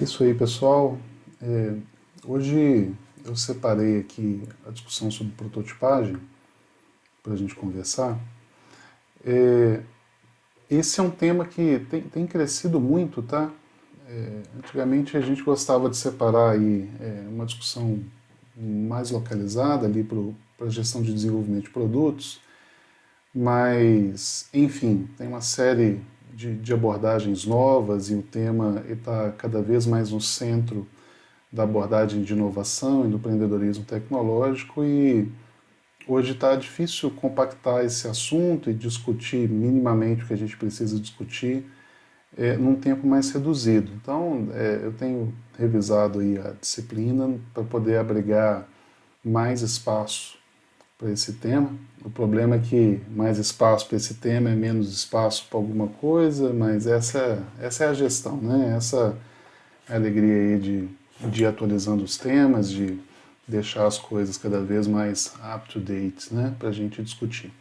Isso aí, pessoal. É, Hoje eu separei aqui a discussão sobre prototipagem para a gente conversar. É, Esse é um tema que tem crescido muito, tá? Antigamente a gente gostava de separar aí uma discussão mais localizada ali para a gestão de desenvolvimento de produtos, mas, enfim, tem uma série de abordagens novas e o tema está cada vez mais no centro da abordagem de inovação e do empreendedorismo tecnológico e hoje está difícil compactar esse assunto e discutir minimamente o que a gente precisa discutir num tempo mais reduzido. Então, eu tenho revisado aí a disciplina para poder abrigar mais espaço para esse tema. O problema é que mais espaço para esse tema é menos espaço para alguma coisa, mas essa é a gestão, né? Essa é a alegria aí de ir atualizando os temas, de deixar as coisas cada vez mais up-to-date, né? Para a gente discutir.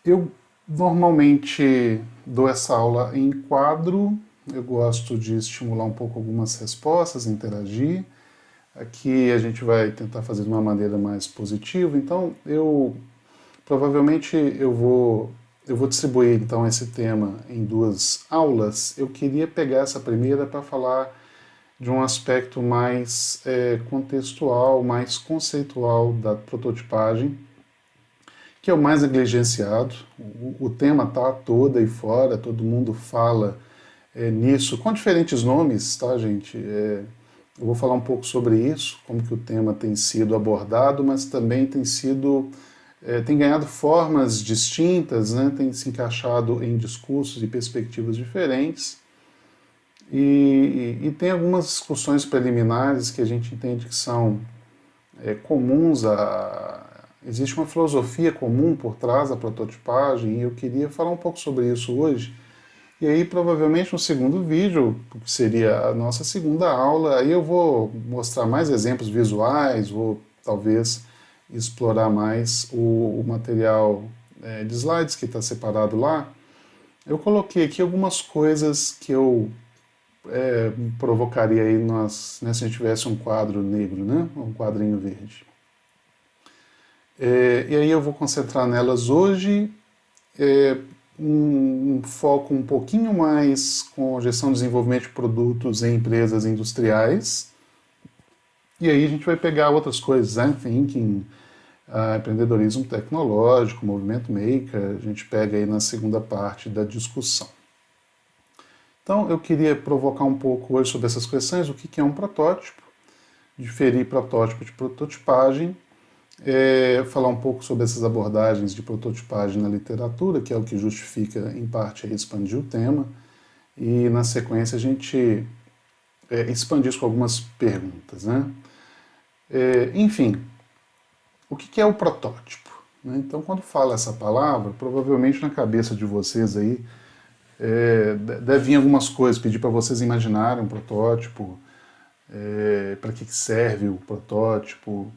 Eu normalmente dou essa aula em quadro, eu gosto de estimular um pouco algumas respostas, interagir. Aqui a gente vai tentar fazer de uma maneira mais positiva, então provavelmente eu vou distribuir então esse tema em duas aulas. Eu queria pegar essa primeira para falar de um aspecto mais contextual, mais conceitual da prototipagem, que é o mais negligenciado. O tema está todo aí fora, todo mundo fala nisso, com diferentes nomes, tá, gente? Eu vou falar um pouco sobre isso, como que o tema tem sido abordado, mas também tem ganhado formas distintas, né? Tem se encaixado em discursos e perspectivas diferentes. E tem algumas discussões preliminares que a gente entende que são comuns a. Existe uma filosofia comum por trás da prototipagem e eu queria falar um pouco sobre isso hoje. E aí, provavelmente, no segundo vídeo, que seria a nossa segunda aula, aí eu vou mostrar mais exemplos visuais, vou talvez explorar mais o material de slides que está separado lá. Eu coloquei aqui algumas coisas que eu provocaria aí né, se a gente tivesse um quadro negro, né, um quadrinho verde. E aí eu vou concentrar nelas hoje, um foco um pouquinho mais com gestão e desenvolvimento de produtos em empresas industriais. E aí a gente vai pegar outras coisas, né? Thinking, empreendedorismo tecnológico, movimento maker, a gente pega aí na segunda parte da discussão. Então eu queria provocar um pouco hoje sobre essas questões, o que é um protótipo, diferir protótipo de prototipagem, falar um pouco sobre essas abordagens de prototipagem na literatura, que é o que justifica, em parte, expandir o tema, e na sequência a gente expandir isso com algumas perguntas. Né? Enfim, o que é o protótipo? Né? Então, quando fala essa palavra, provavelmente na cabeça de vocês aí deve vir algumas coisas, pedir para vocês imaginarem um protótipo, para que serve o protótipo.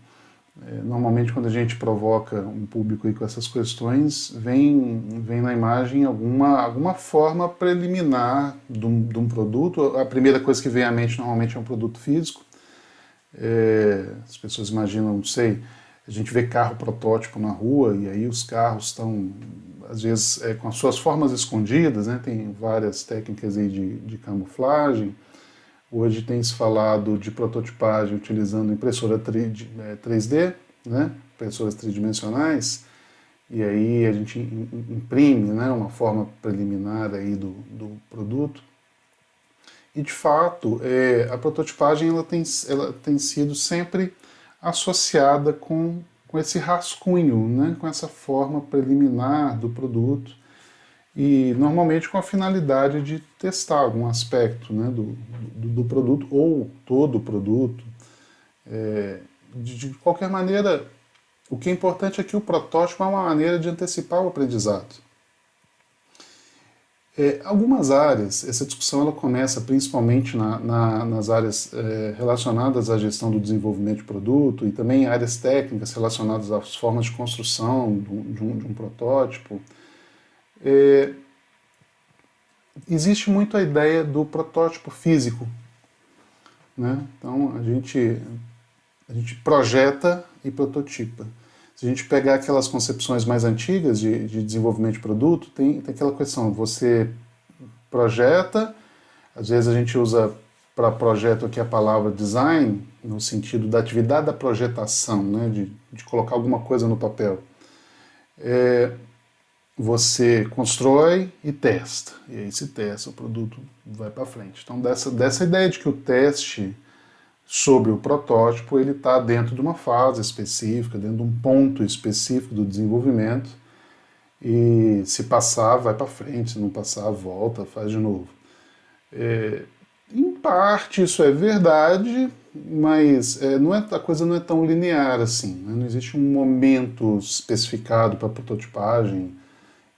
Normalmente, quando a gente provoca um público aí com essas questões, vem na imagem alguma forma preliminar de um produto. A primeira coisa que vem à mente normalmente é um produto físico. As pessoas imaginam, não sei, a gente vê carro protótipo na rua e aí os carros estão, às vezes, com as suas formas escondidas, né? Tem várias técnicas aí de camuflagem. Hoje tem se falado de prototipagem utilizando impressora 3D, né? Impressoras tridimensionais, e aí a gente imprime, né, uma forma preliminar aí do produto. E de fato, a prototipagem ela tem sido sempre associada com esse rascunho, né, com essa forma preliminar do produto e normalmente com a finalidade de testar algum aspecto, né, do produto ou todo o produto. De qualquer maneira, o que é importante é que o protótipo é uma maneira de antecipar o aprendizado. Algumas áreas, essa discussão ela começa principalmente nas áreas relacionadas à gestão do desenvolvimento de produto e também áreas técnicas relacionadas às formas de construção de um protótipo. existe muito a ideia do protótipo físico, né? Então a gente projeta e prototipa. Se a gente pegar aquelas concepções mais antigas de desenvolvimento de produto, tem aquela questão, você projeta, às vezes a gente usa para projeto aqui a palavra design, no sentido da atividade da projetação, né, de colocar alguma coisa no papel. Você constrói e testa, e aí se testa, o produto vai para frente. Então dessa ideia de que o teste sobre o protótipo, ele está dentro de uma fase específica, dentro de um ponto específico do desenvolvimento, e se passar, vai para frente, se não passar, volta, faz de novo. Em parte isso é verdade, mas a coisa não é tão linear assim, né? Não existe um momento especificado para prototipagem,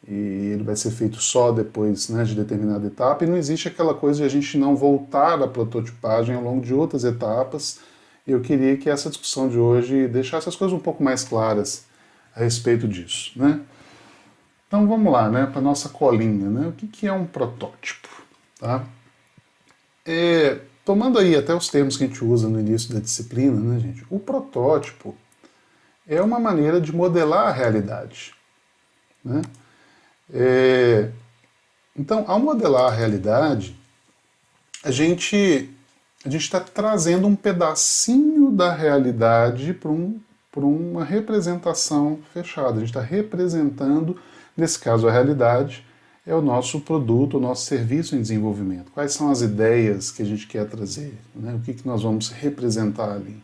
e ele vai ser feito só depois, né, de determinada etapa, e não existe aquela coisa de a gente não voltar à prototipagem ao longo de outras etapas. Eu queria que essa discussão de hoje deixasse as coisas um pouco mais claras a respeito disso, né? Então vamos lá, né, para a nossa colinha, né? O que é um protótipo? Tá? Tomando aí até os termos que a gente usa no início da disciplina, né, gente? O protótipo é uma maneira de modelar a realidade, né? Então, ao modelar a realidade, a gente está trazendo um pedacinho da realidade para uma representação fechada. A gente está representando, nesse caso, a realidade é o nosso produto, o nosso serviço em desenvolvimento. Quais são as ideias que a gente quer trazer? Né? O que nós vamos representar ali?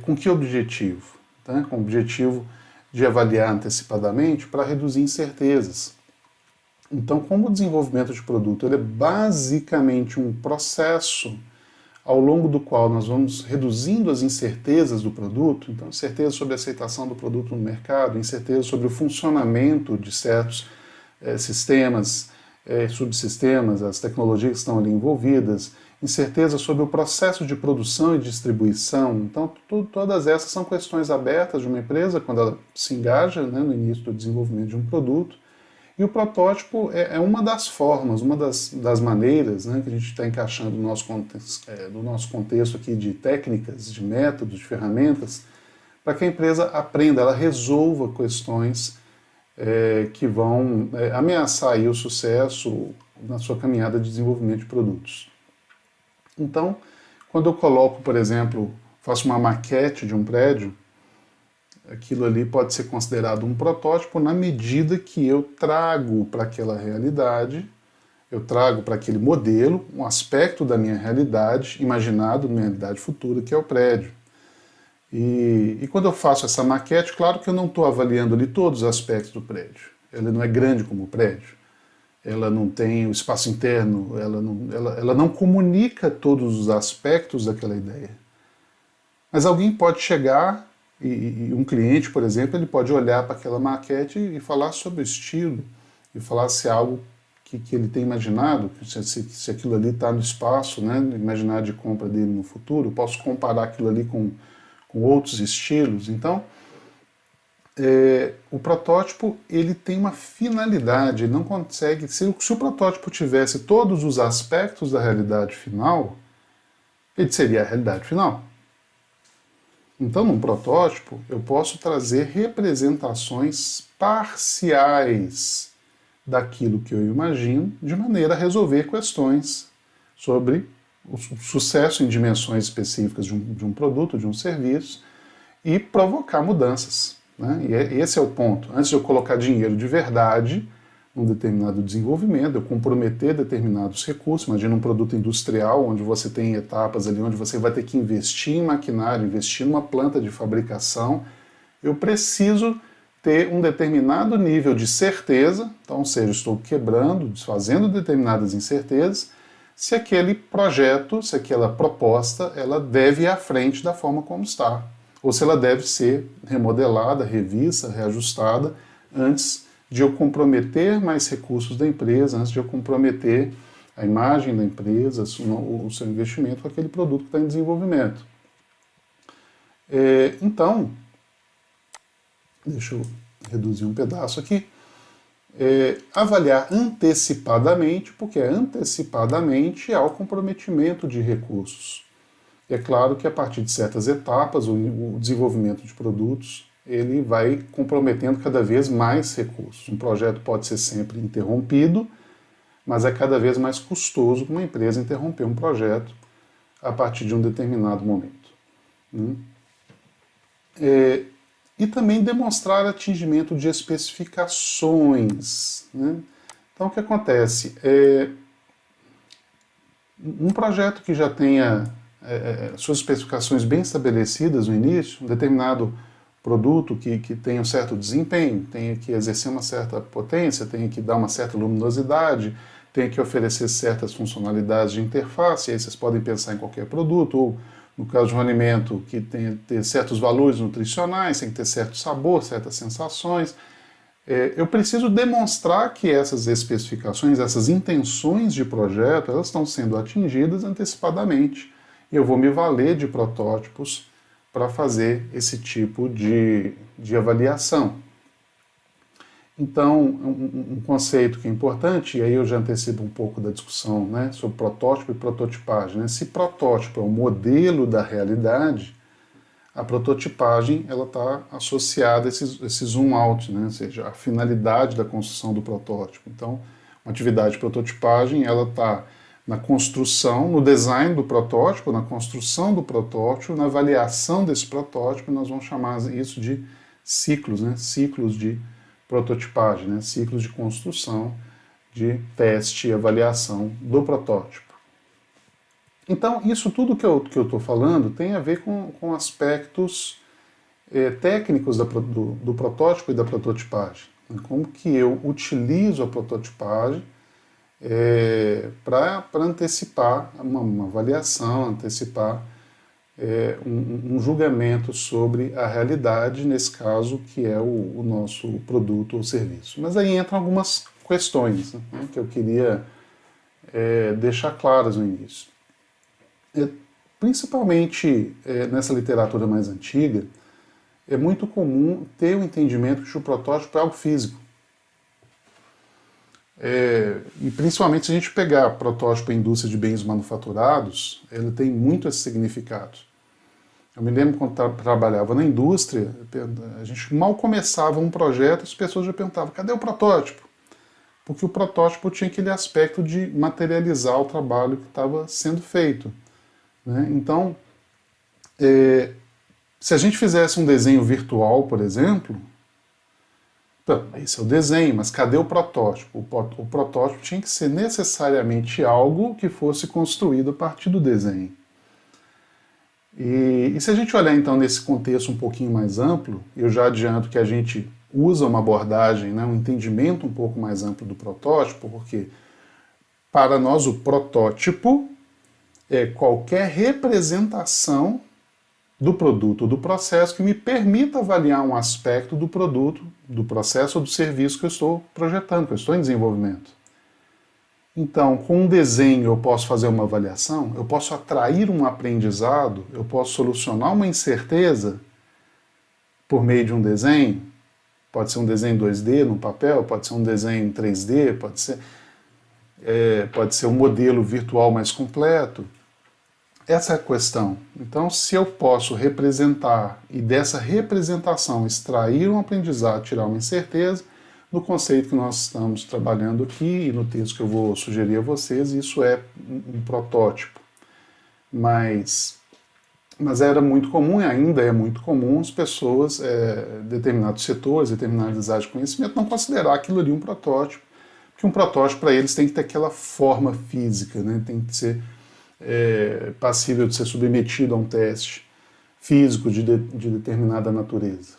Com que objetivo? Tá? Com o objetivo de avaliar antecipadamente para reduzir incertezas. Então, como o desenvolvimento de produto ele é basicamente um processo ao longo do qual nós vamos reduzindo as incertezas do produto, então incerteza sobre a aceitação do produto no mercado, incerteza sobre o funcionamento de certos sistemas, subsistemas, as tecnologias que estão ali envolvidas, incerteza sobre o processo de produção e distribuição. Então, todas essas são questões abertas de uma empresa quando ela se engaja, né, no início do desenvolvimento de um produto. E o protótipo é uma das formas, uma das maneiras, né, que a gente está encaixando no nosso contexto aqui de técnicas, de métodos, de ferramentas, para que a empresa aprenda, ela resolva questões que vão ameaçar aí o sucesso na sua caminhada de desenvolvimento de produtos. Então, quando eu coloco, por exemplo, faço uma maquete de um prédio, aquilo ali pode ser considerado um protótipo na medida que eu trago para aquela realidade, eu trago para aquele modelo um aspecto da minha realidade, imaginado na minha realidade futura, que é o prédio. E quando eu faço essa maquete, claro que eu não estou avaliando ali todos os aspectos do prédio. Ela não é grande como o prédio, ela não tem o espaço interno, ela não comunica todos os aspectos daquela ideia. Mas alguém pode chegar, e um cliente, por exemplo, ele pode olhar para aquela maquete e falar sobre o estilo, e falar se é algo que ele tem imaginado, se aquilo ali está no espaço, né, no imaginário de compra dele no futuro, eu posso comparar aquilo ali com outros estilos. Então, o protótipo ele tem uma finalidade, ele não consegue. Se o protótipo tivesse todos os aspectos da realidade final, ele seria a realidade final. Então, num protótipo, eu posso trazer representações parciais daquilo que eu imagino, de maneira a resolver questões sobre o sucesso em dimensões específicas de um produto, de um serviço, e provocar mudanças. Né? E esse é o ponto. Antes de eu colocar dinheiro de verdade num determinado desenvolvimento, eu comprometer determinados recursos, imagina um produto industrial, onde você tem etapas ali, onde você vai ter que investir em maquinário, investir numa planta de fabricação, eu preciso ter um determinado nível de certeza, então, ou seja, estou quebrando, desfazendo determinadas incertezas, se aquele projeto, se aquela proposta, ela deve ir à frente da forma como está, ou se ela deve ser remodelada, revista, reajustada, antes de eu comprometer mais recursos da empresa, antes de eu comprometer a imagem da empresa, o seu investimento com aquele produto que está em desenvolvimento. Então, deixa eu reduzir um pedaço aqui. avaliar antecipadamente, porque antecipadamente há o comprometimento de recursos. E é claro que a partir de certas etapas, o desenvolvimento de produtos, ele vai comprometendo cada vez mais recursos. Um projeto pode ser sempre interrompido, mas é cada vez mais custoso para uma empresa interromper um projeto a partir de um determinado momento. E também demonstrar atingimento de especificações. Então, o que acontece? Um projeto que já tenha suas especificações bem estabelecidas no início, um determinado produto que tenha um certo desempenho, tenha que exercer uma certa potência, tenha que dar uma certa luminosidade, tenha que oferecer certas funcionalidades de interface, aí vocês podem pensar em qualquer produto, ou no caso de um alimento que tenha que ter certos valores nutricionais, tem que ter certo sabor, certas sensações. Eu preciso demonstrar que essas especificações, essas intenções de projeto, elas estão sendo atingidas antecipadamente. E eu vou me valer de protótipos para fazer esse tipo de avaliação. Então, um conceito que é importante, e aí eu já antecipo um pouco da discussão sobre protótipo e prototipagem. Se protótipo é o modelo da realidade, a prototipagem está associada a esse zoom out, ou seja, a finalidade da construção do protótipo. Então, uma atividade de prototipagem está na construção, no design do protótipo, na construção do protótipo, na avaliação desse protótipo, nós vamos chamar isso de ciclos, ciclos de prototipagem, ciclos de construção, de teste e avaliação do protótipo. Então, isso tudo que eu estou falando tem a ver com aspectos técnicos do protótipo e da prototipagem. Como que eu utilizo a prototipagem para antecipar uma avaliação, antecipar um julgamento sobre a realidade, nesse caso, que é o nosso produto ou serviço. Mas aí entram algumas questões que eu queria deixar claras no início. Principalmente nessa literatura mais antiga, é muito comum ter o entendimento que o protótipo é algo físico. E principalmente se a gente pegar protótipo em indústria de bens manufaturados, ele tem muito esse significado. Eu me lembro quando trabalhava na indústria, a gente mal começava um projeto, as pessoas já perguntavam, cadê o protótipo? Porque o protótipo tinha aquele aspecto de materializar o trabalho que estava sendo feito. Então, se a gente fizesse um desenho virtual, por exemplo, esse é o desenho, mas cadê o protótipo? O protótipo tinha que ser necessariamente algo que fosse construído a partir do desenho. E se a gente olhar então nesse contexto um pouquinho mais amplo, eu já adianto que a gente usa uma abordagem, um entendimento um pouco mais amplo do protótipo, porque para nós o protótipo é qualquer representação do produto ou do processo que me permita avaliar um aspecto do produto, do processo ou do serviço que eu estou projetando, que eu estou em desenvolvimento. Então, com um desenho eu posso fazer uma avaliação, eu posso atrair um aprendizado, eu posso solucionar uma incerteza por meio de um desenho. Pode ser um desenho 2D no papel, pode ser um desenho em 3D, pode ser um modelo virtual mais completo. Essa é a questão. Então, se eu posso representar e dessa representação extrair um aprendizado, tirar uma incerteza, no conceito que nós estamos trabalhando aqui e no texto que eu vou sugerir a vocês, isso é um protótipo. Mas era muito comum, e ainda é muito comum, as pessoas, determinados setores, determinadas áreas de conhecimento, não considerar aquilo ali um protótipo, porque um protótipo para eles tem que ter aquela forma física, tem que ser passível de ser submetido a um teste físico de determinada natureza.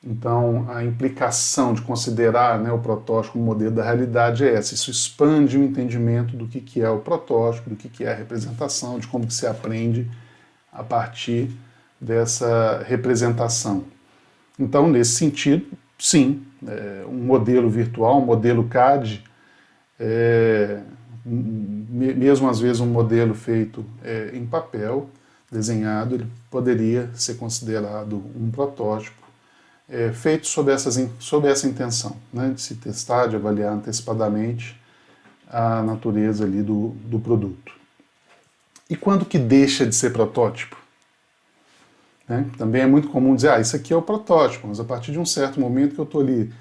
Então, a implicação de considerar o protótipo como modelo da realidade é essa. Isso expande o entendimento do que é o protótipo, do que é a representação, de como que se aprende a partir dessa representação. Então, nesse sentido, sim, um modelo virtual, um modelo CAD, mesmo às vezes um modelo feito em papel, desenhado, ele poderia ser considerado um protótipo feito sob essa intenção, né, de se testar, de avaliar antecipadamente a natureza ali do produto. E quando que deixa de ser protótipo? Né? Também é muito comum dizer, isso aqui é o protótipo, mas a partir de um certo momento que eu estou ali,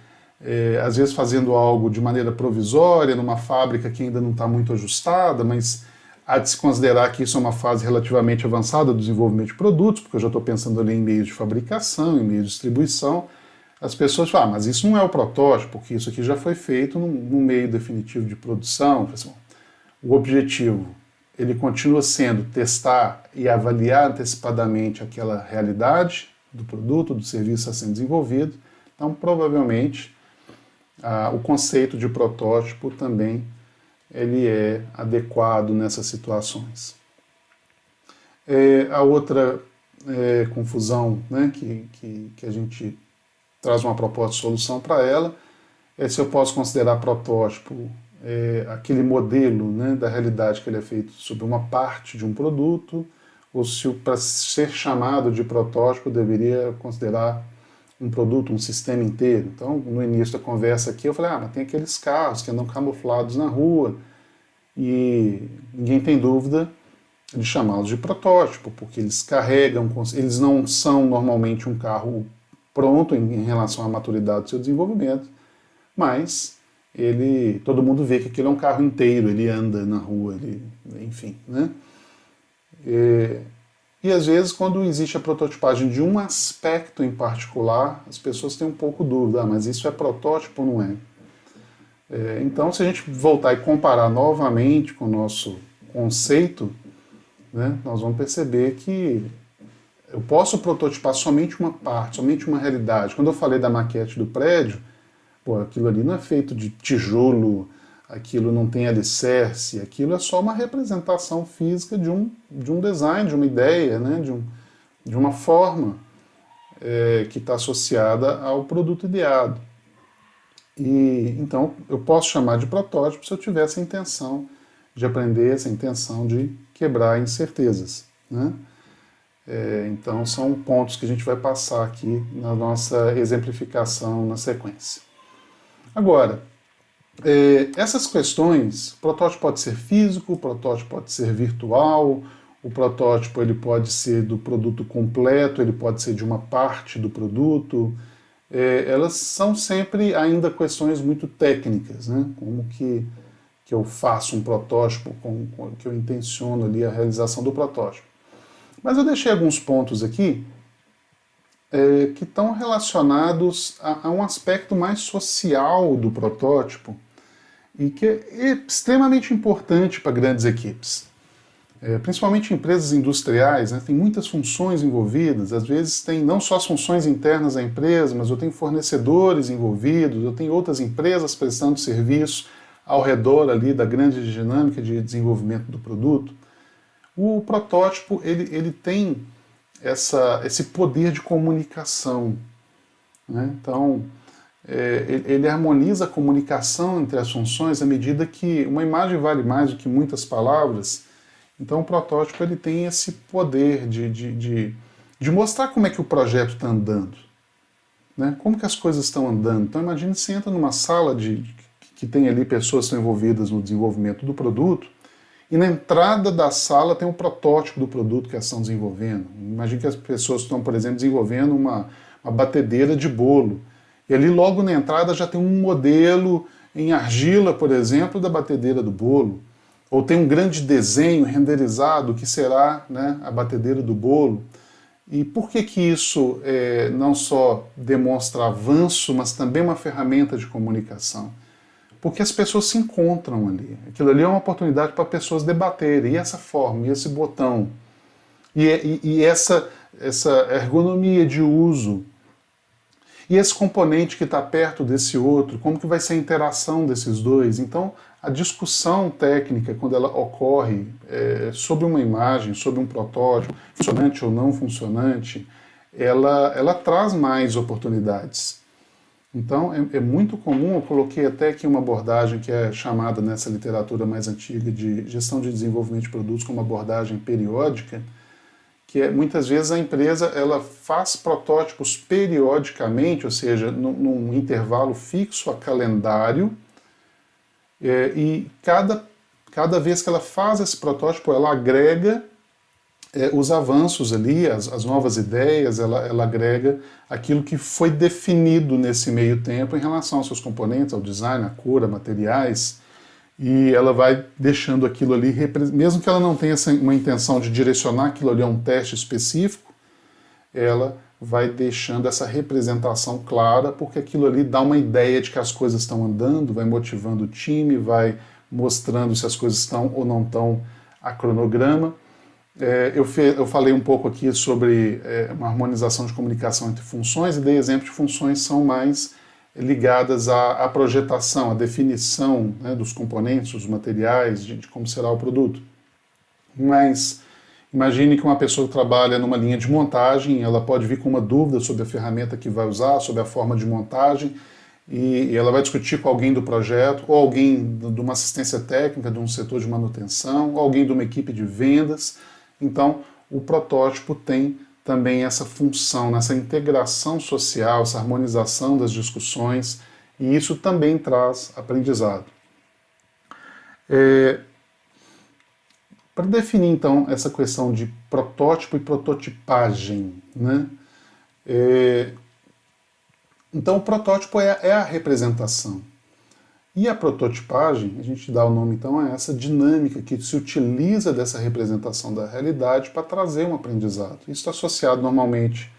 às vezes fazendo algo de maneira provisória, numa fábrica que ainda não está muito ajustada, mas há de se considerar que isso é uma fase relativamente avançada do desenvolvimento de produtos, porque eu já estou pensando ali em meios de fabricação, em meios de distribuição. As pessoas falam, mas isso não é o protótipo, porque isso aqui já foi feito no meio definitivo de produção. O objetivo, ele continua sendo testar e avaliar antecipadamente aquela realidade do produto, do serviço a ser desenvolvido. Então, provavelmente, o conceito de protótipo também ele é adequado nessas situações. A outra confusão, né, que a gente traz uma proposta de solução para ela é se eu posso considerar protótipo aquele modelo, né, da realidade que ele é feito sobre uma parte de um produto, ou se para ser chamado de protótipo eu deveria considerar um produto, um sistema inteiro. Então, no início da conversa aqui, eu falei, mas tem aqueles carros que andam camuflados na rua, e ninguém tem dúvida de chamá-los de protótipo, porque eles carregam, eles não são normalmente um carro pronto em relação à maturidade do seu desenvolvimento, mas todo mundo vê que aquilo é um carro inteiro, ele anda na rua, enfim, né? E às vezes, quando existe a prototipagem de um aspecto em particular, as pessoas têm um pouco dúvida, mas isso é protótipo ou não é? Então, se a gente voltar e comparar novamente com o nosso conceito, né, nós vamos perceber que eu posso prototipar somente uma parte, somente uma realidade. Quando eu falei da maquete do prédio, aquilo ali não é feito de tijolo, aquilo não tem alicerce, aquilo é só uma representação física de um design, de uma ideia, né, de uma forma que está associada ao produto ideado. E então eu posso chamar de protótipo se eu tiver essa intenção de aprender, essa intenção de quebrar incertezas, né? Então são pontos que a gente vai passar aqui na nossa exemplificação na sequência. Agora, essas questões, o protótipo pode ser físico, o protótipo pode ser virtual, o protótipo ele pode ser do produto completo, ele pode ser de uma parte do produto. Elas são sempre ainda questões muito técnicas, né? Como que eu faço um protótipo, que eu intenciono ali a realização do protótipo. Mas eu deixei alguns pontos aqui que estão relacionados a um aspecto mais social do protótipo e que é extremamente importante para grandes equipes. Principalmente em empresas industriais, né, tem muitas funções envolvidas, às vezes tem não só as funções internas da empresa, mas eu tenho fornecedores envolvidos, eu tenho outras empresas prestando serviço ao redor ali da grande dinâmica de desenvolvimento do produto. O protótipo ele tem esse poder de comunicação, né? Então, ele harmoniza a comunicação entre as funções à medida que uma imagem vale mais do que muitas palavras. Então o protótipo ele tem esse poder de mostrar como é que o projeto está andando, né? Como que as coisas estão andando. Então imagine se você entra numa sala que tem ali pessoas que estão envolvidas no desenvolvimento do produto, e na entrada da sala tem um protótipo do produto que elas estão desenvolvendo. Imagine que as pessoas estão, por exemplo, desenvolvendo uma batedeira de bolo, e ali logo na entrada já tem um modelo em argila, por exemplo, da batedeira do bolo. Ou tem um grande desenho renderizado que será, né, a batedeira do bolo. E por que isso não só demonstra avanço, mas também uma ferramenta de comunicação? Porque as pessoas se encontram ali. Aquilo ali é uma oportunidade para pessoas debaterem. E essa forma, e esse botão, e essa ergonomia de uso, e esse componente que está perto desse outro, como que vai ser a interação desses dois? Então, a discussão técnica, quando ela ocorre sobre uma imagem, sobre um protótipo, funcionante ou não funcionante, ela traz mais oportunidades. Então, é muito comum, eu coloquei até aqui uma abordagem que é chamada nessa literatura mais antiga de gestão de desenvolvimento de produtos como abordagem periódica, que é, muitas vezes a empresa ela faz protótipos periodicamente, ou seja, num intervalo fixo a calendário, e cada vez que ela faz esse protótipo, ela agrega os avanços ali, as novas ideias, ela agrega aquilo que foi definido nesse meio tempo em relação aos seus componentes, ao design, à cor, a materiais, e ela vai deixando aquilo ali, mesmo que ela não tenha uma intenção de direcionar aquilo ali a um teste específico, ela vai deixando essa representação clara, porque aquilo ali dá uma ideia de que as coisas estão andando, vai motivando o time, vai mostrando se as coisas estão ou não estão a cronograma. Eu falei um pouco aqui sobre uma harmonização de comunicação entre funções e dei exemplo de funções que são mais ligadas à projetação, à definição, né, dos componentes, dos materiais, de como será o produto. Mas imagine que uma pessoa que trabalha numa linha de montagem, ela pode vir com uma dúvida sobre a ferramenta que vai usar, sobre a forma de montagem, e ela vai discutir com alguém do projeto, ou alguém de uma assistência técnica, de um setor de manutenção, ou alguém de uma equipe de vendas. Então, o protótipo tem também essa função, essa integração social, essa harmonização das discussões, e isso também traz aprendizado. Para definir, então, essa questão de protótipo e prototipagem, né? Então, o protótipo é a representação. E a prototipagem, a gente dá o nome então a essa dinâmica que se utiliza dessa representação da realidade para trazer um aprendizado. Isso está associado normalmente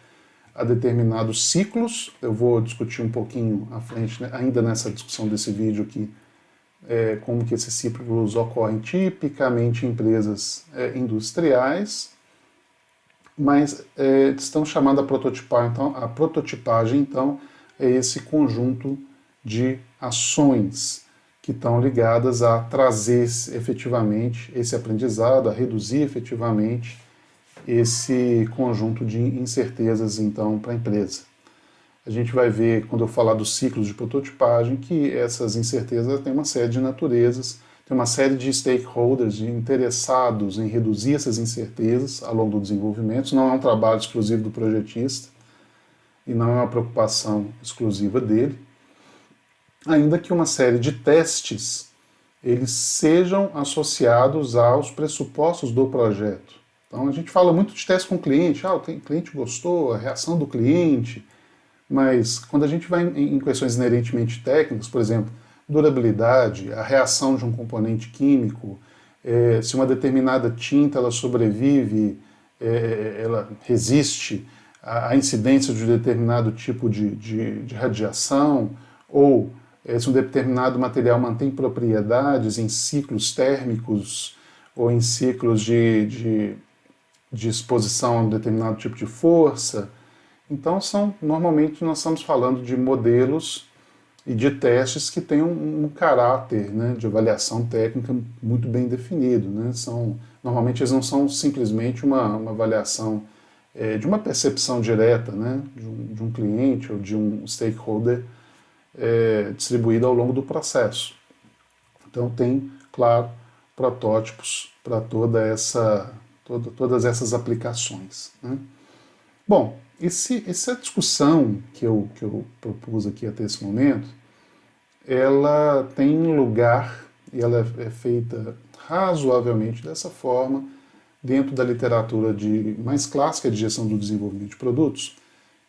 a determinados ciclos. Eu vou discutir um pouquinho à frente, né, ainda nessa discussão desse vídeo aqui, como que esses ciclos ocorrem tipicamente em empresas industriais, mas estão chamando a prototipagem, então, é esse conjunto de ações que estão ligadas a trazer efetivamente esse aprendizado, a reduzir efetivamente esse conjunto de incertezas, então, para a empresa. A gente vai ver, quando eu falar dos ciclos de prototipagem, que essas incertezas têm uma série de naturezas, tem uma série de stakeholders, de interessados em reduzir essas incertezas ao longo do desenvolvimento. Isso não é um trabalho exclusivo do projetista e não é uma preocupação exclusiva dele, ainda que uma série de testes eles sejam associados aos pressupostos do projeto. Então a gente fala muito de teste com o cliente, o cliente gostou, a reação do cliente, mas quando a gente vai em questões inerentemente técnicas, por exemplo, durabilidade, a reação de um componente químico, se uma determinada tinta ela sobrevive, ela resiste à incidência de um determinado tipo de radiação, ou se um determinado material mantém propriedades em ciclos térmicos ou em ciclos de exposição a um determinado tipo de força. Então, normalmente nós estamos falando de modelos e de testes que têm um caráter, né, de avaliação técnica muito bem definido. Né? Normalmente eles não são simplesmente uma avaliação de uma percepção direta, né, de um cliente ou de um stakeholder distribuída ao longo do processo. Então tem, claro, protótipos para todas essas aplicações. Né? Bom, essa discussão que eu propus aqui até esse momento, ela tem lugar e ela é feita razoavelmente dessa forma dentro da literatura mais clássica de gestão do desenvolvimento de produtos,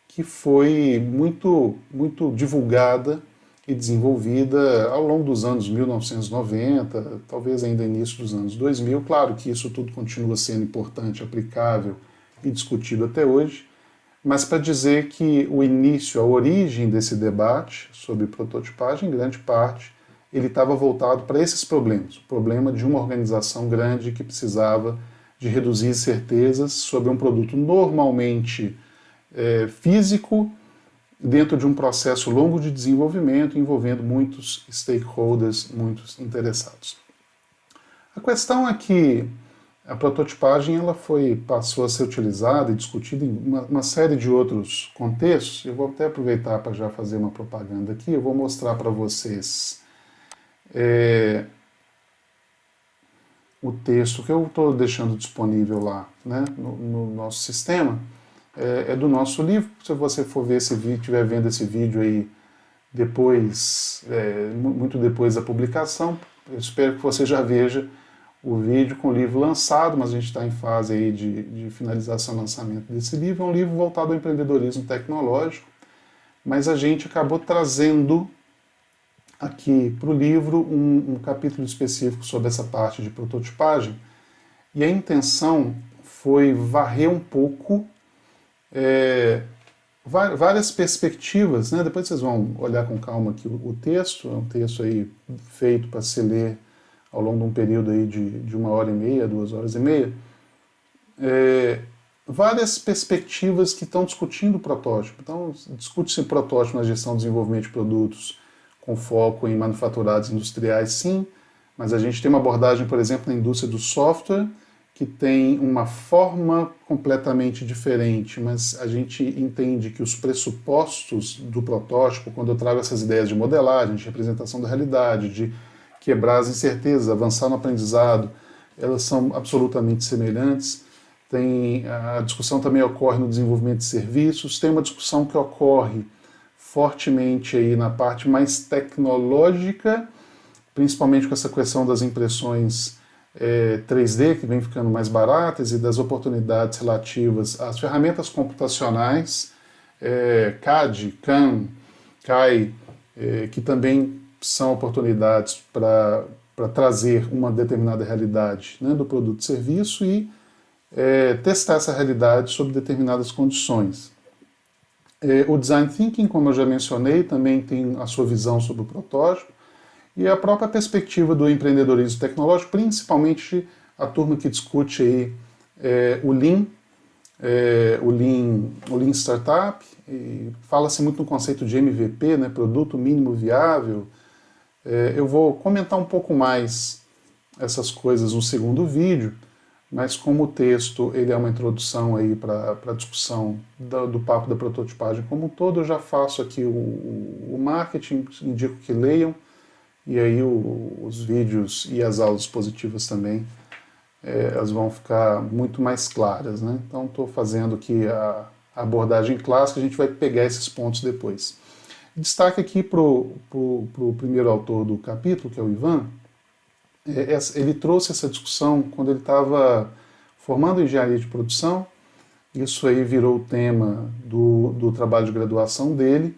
que foi muito divulgada e desenvolvida ao longo dos anos 1990, talvez ainda início dos anos 2000. Claro que isso tudo continua sendo importante, aplicável e discutido até hoje, mas para dizer que o início, a origem desse debate sobre prototipagem, em grande parte, ele estava voltado para esses problemas. O problema de uma organização grande que precisava de reduzir certezas sobre um produto normalmente físico, dentro de um processo longo de desenvolvimento, envolvendo muitos stakeholders, muitos interessados. A questão é que a prototipagem passou a ser utilizada e discutida em uma série de outros contextos. Eu vou até aproveitar para já fazer uma propaganda aqui. Eu vou mostrar para vocês o texto que eu estou deixando disponível lá, né, no nosso sistema, é do nosso livro. Se você for ver esse vídeo, estiver vendo esse vídeo aí depois, muito depois da publicação, eu espero que você já veja o vídeo com o livro lançado, mas a gente está em fase aí de finalização e lançamento desse livro. É um livro voltado ao empreendedorismo tecnológico, mas a gente acabou trazendo aqui para o livro um capítulo específico sobre essa parte de prototipagem, e a intenção foi varrer um pouco várias perspectivas, né? Depois vocês vão olhar com calma aqui o texto, é um texto aí feito para se ler ao longo de um período aí de 1h30, 2h30, várias perspectivas que estão discutindo o protótipo. Então, discute-se protótipo na gestão e desenvolvimento de produtos com foco em manufaturados industriais, sim, mas a gente tem uma abordagem, por exemplo, na indústria do software, que tem uma forma completamente diferente, mas a gente entende que os pressupostos do protótipo, quando eu trago essas ideias de modelagem, de representação da realidade, de quebrar as incertezas, avançar no aprendizado, elas são absolutamente semelhantes. A discussão também ocorre no desenvolvimento de serviços, tem uma discussão que ocorre fortemente aí na parte mais tecnológica, principalmente com essa questão das impressões 3D, que vem ficando mais baratas, e das oportunidades relativas às ferramentas computacionais, CAD, CAM, CAI, que também são oportunidades para trazer uma determinada realidade, né, do produto e serviço e testar essa realidade sob determinadas condições. O Design Thinking, como eu já mencionei, também tem a sua visão sobre o protótipo, e a própria perspectiva do empreendedorismo tecnológico, principalmente a turma que discute aí o Lean, o Lean Startup, e fala-se muito no conceito de MVP, né, Produto Mínimo Viável. Eu vou comentar um pouco mais essas coisas no segundo vídeo, mas como o texto ele é uma introdução aí para a discussão do papo da prototipagem como um todo, eu já faço aqui o marketing, indico que leiam, e aí os vídeos e as aulas expositivas também, elas vão ficar muito mais claras, né? Então estou fazendo aqui a abordagem clássica, a gente vai pegar esses pontos depois. Destaque aqui para o primeiro autor do capítulo, que é o Ivan. Ele trouxe essa discussão quando ele estava formando engenharia de produção. Isso aí virou o tema do trabalho de graduação dele.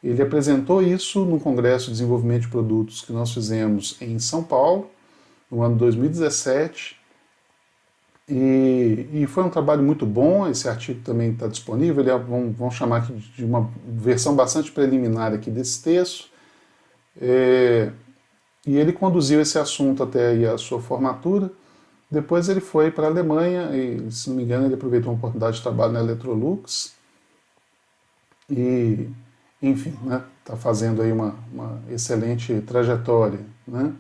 Ele apresentou isso no Congresso de Desenvolvimento de Produtos que nós fizemos em São Paulo, no ano 2017, e foi um trabalho muito bom. Esse artigo também está disponível, vamos chamar aqui de uma versão bastante preliminar aqui desse texto, e ele conduziu esse assunto até aí a sua formatura. Depois ele foi para a Alemanha e, se não me engano, ele aproveitou uma oportunidade de trabalho na Electrolux e, enfim, né, está fazendo aí uma excelente trajetória, né?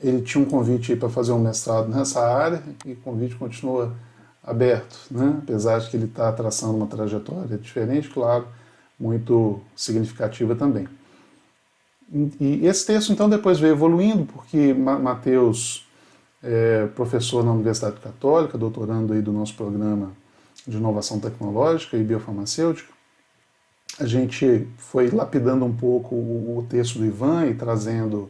Ele tinha um convite para fazer um mestrado nessa área e o convite continua aberto, né? Apesar de que ele está traçando uma trajetória diferente, claro, muito significativa também. E esse texto, então, depois veio evoluindo, porque Matheus, professor na Universidade Católica, doutorando aí do nosso programa de inovação tecnológica e biofarmacêutica, a gente foi lapidando um pouco o texto do Ivan e trazendo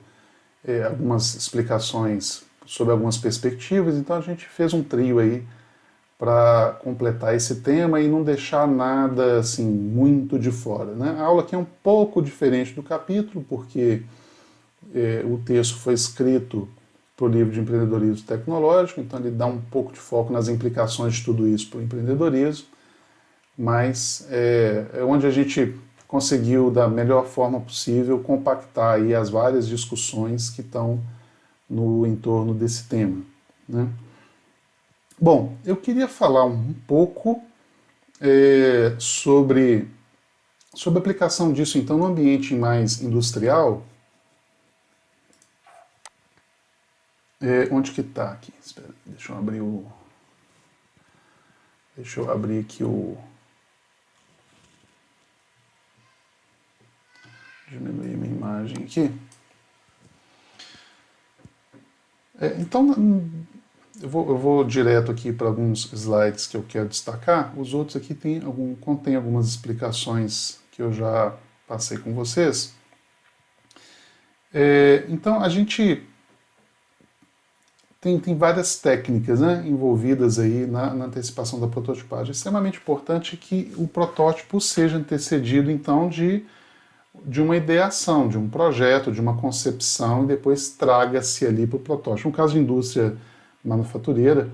algumas explicações sobre algumas perspectivas. Então a gente fez um trio aí para completar esse tema e não deixar nada assim muito de fora, né? A aula aqui é um pouco diferente do capítulo, porque o texto foi escrito para o livro de empreendedorismo tecnológico, então ele dá um pouco de foco nas implicações de tudo isso para o empreendedorismo, mas é onde a gente conseguiu, da melhor forma possível, compactar aí as várias discussões que estão no entorno desse tema, né? Bom, eu queria falar um pouco sobre a aplicação disso, então, no ambiente mais industrial. Onde que está aqui? Espera, deixa eu abrir aqui diminuir minha imagem aqui. Então, eu vou direto aqui para alguns slides que eu quero destacar. Os outros aqui contém algumas explicações que eu já passei com vocês. Então, a gente tem várias técnicas, né, envolvidas aí na antecipação da prototipagem. É extremamente importante que o protótipo seja antecedido, então, de uma ideação, de um projeto, de uma concepção, e depois traga-se ali para o protótipo. No caso de indústria manufatureira,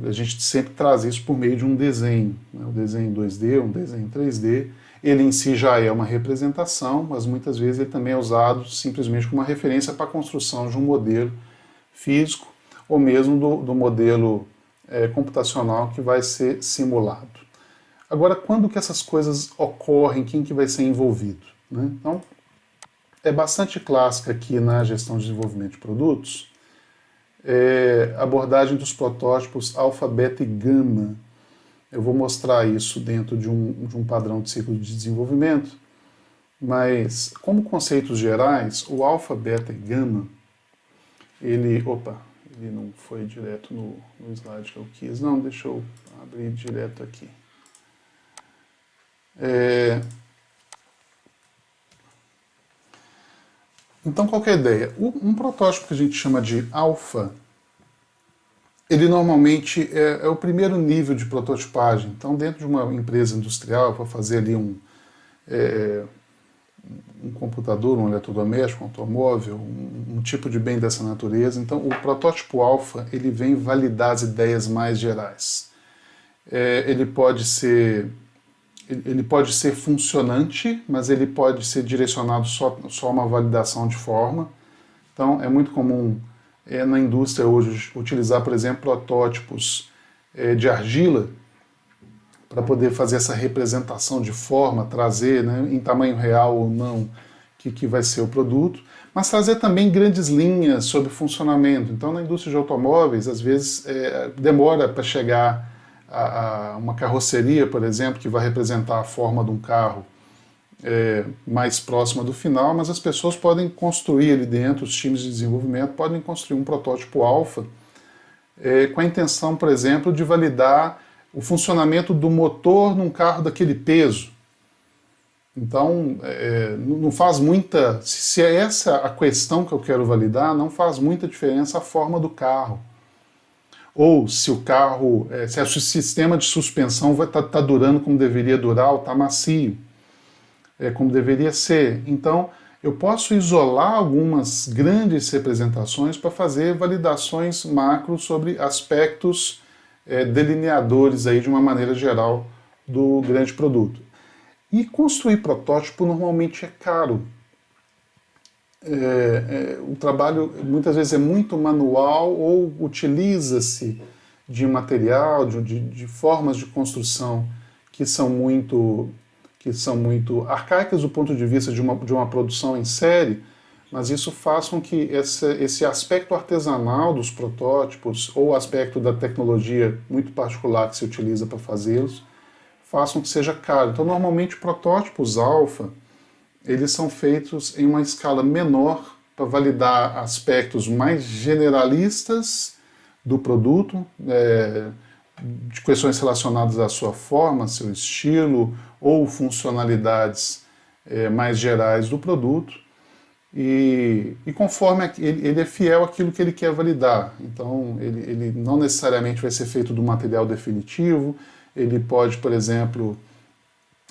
a gente sempre traz isso por meio de um desenho, né? Um desenho 2D, um desenho 3D. Ele em si já é uma representação, mas muitas vezes ele também é usado simplesmente como uma referência para a construção de um modelo físico, ou mesmo do modelo computacional que vai ser simulado. Agora, quando que essas coisas ocorrem, quem que vai ser envolvido, né? Então, é bastante clássica aqui na gestão de desenvolvimento de produtos, a abordagem dos protótipos alfa, beta e gama. Eu vou mostrar isso dentro de um padrão de ciclo de desenvolvimento, mas como conceitos gerais, o alfa, beta e gama, ele não foi direto no slide que eu quis, não, deixa eu abrir direto aqui. Então, qual que é a ideia? Um protótipo que a gente chama de alfa, ele normalmente é o primeiro nível de prototipagem. Então, dentro de uma empresa industrial, para fazer ali um computador, um eletrodoméstico, um automóvel, um tipo de bem dessa natureza. Então, o protótipo alfa, ele vem validar as ideias mais gerais. Ele pode ser funcionante, mas ele pode ser direcionado só a uma validação de forma. Então, é muito comum na indústria hoje utilizar, por exemplo, protótipos de argila para poder fazer essa representação de forma, trazer, né, em tamanho real ou não, que vai ser o produto, mas trazer também grandes linhas sobre funcionamento. Então, na indústria de automóveis, às vezes demora para chegar a uma carroceria, por exemplo, que vai representar a forma de um carro mais próxima do final, mas as pessoas podem construir ali dentro, os times de desenvolvimento podem construir um protótipo alfa com a intenção, por exemplo, de validar o funcionamento do motor num carro daquele peso. Então, não faz muita... Se é essa a questão que eu quero validar, não faz muita diferença a forma do carro. Ou se o carro, se o sistema de suspensão vai tá durando como deveria durar, ou está macio, como deveria ser. Então, eu posso isolar algumas grandes representações para fazer validações macro sobre aspectos delineadores aí de uma maneira geral do grande produto. E construir protótipo normalmente é caro. O trabalho muitas vezes é muito manual ou utiliza-se de material, de formas de construção que são muito arcaicas do ponto de vista de uma produção em série, mas isso faz com que esse aspecto artesanal dos protótipos ou o aspecto da tecnologia muito particular que se utiliza para fazê-los, façam que seja caro. Então, normalmente, protótipos alfa, eles são feitos em uma escala menor para validar aspectos mais generalistas do produto, de questões relacionadas à sua forma, seu estilo, ou funcionalidades mais gerais do produto. E conforme ele é fiel àquilo que ele quer validar. Então, ele não necessariamente vai ser feito do material definitivo, ele pode, por exemplo,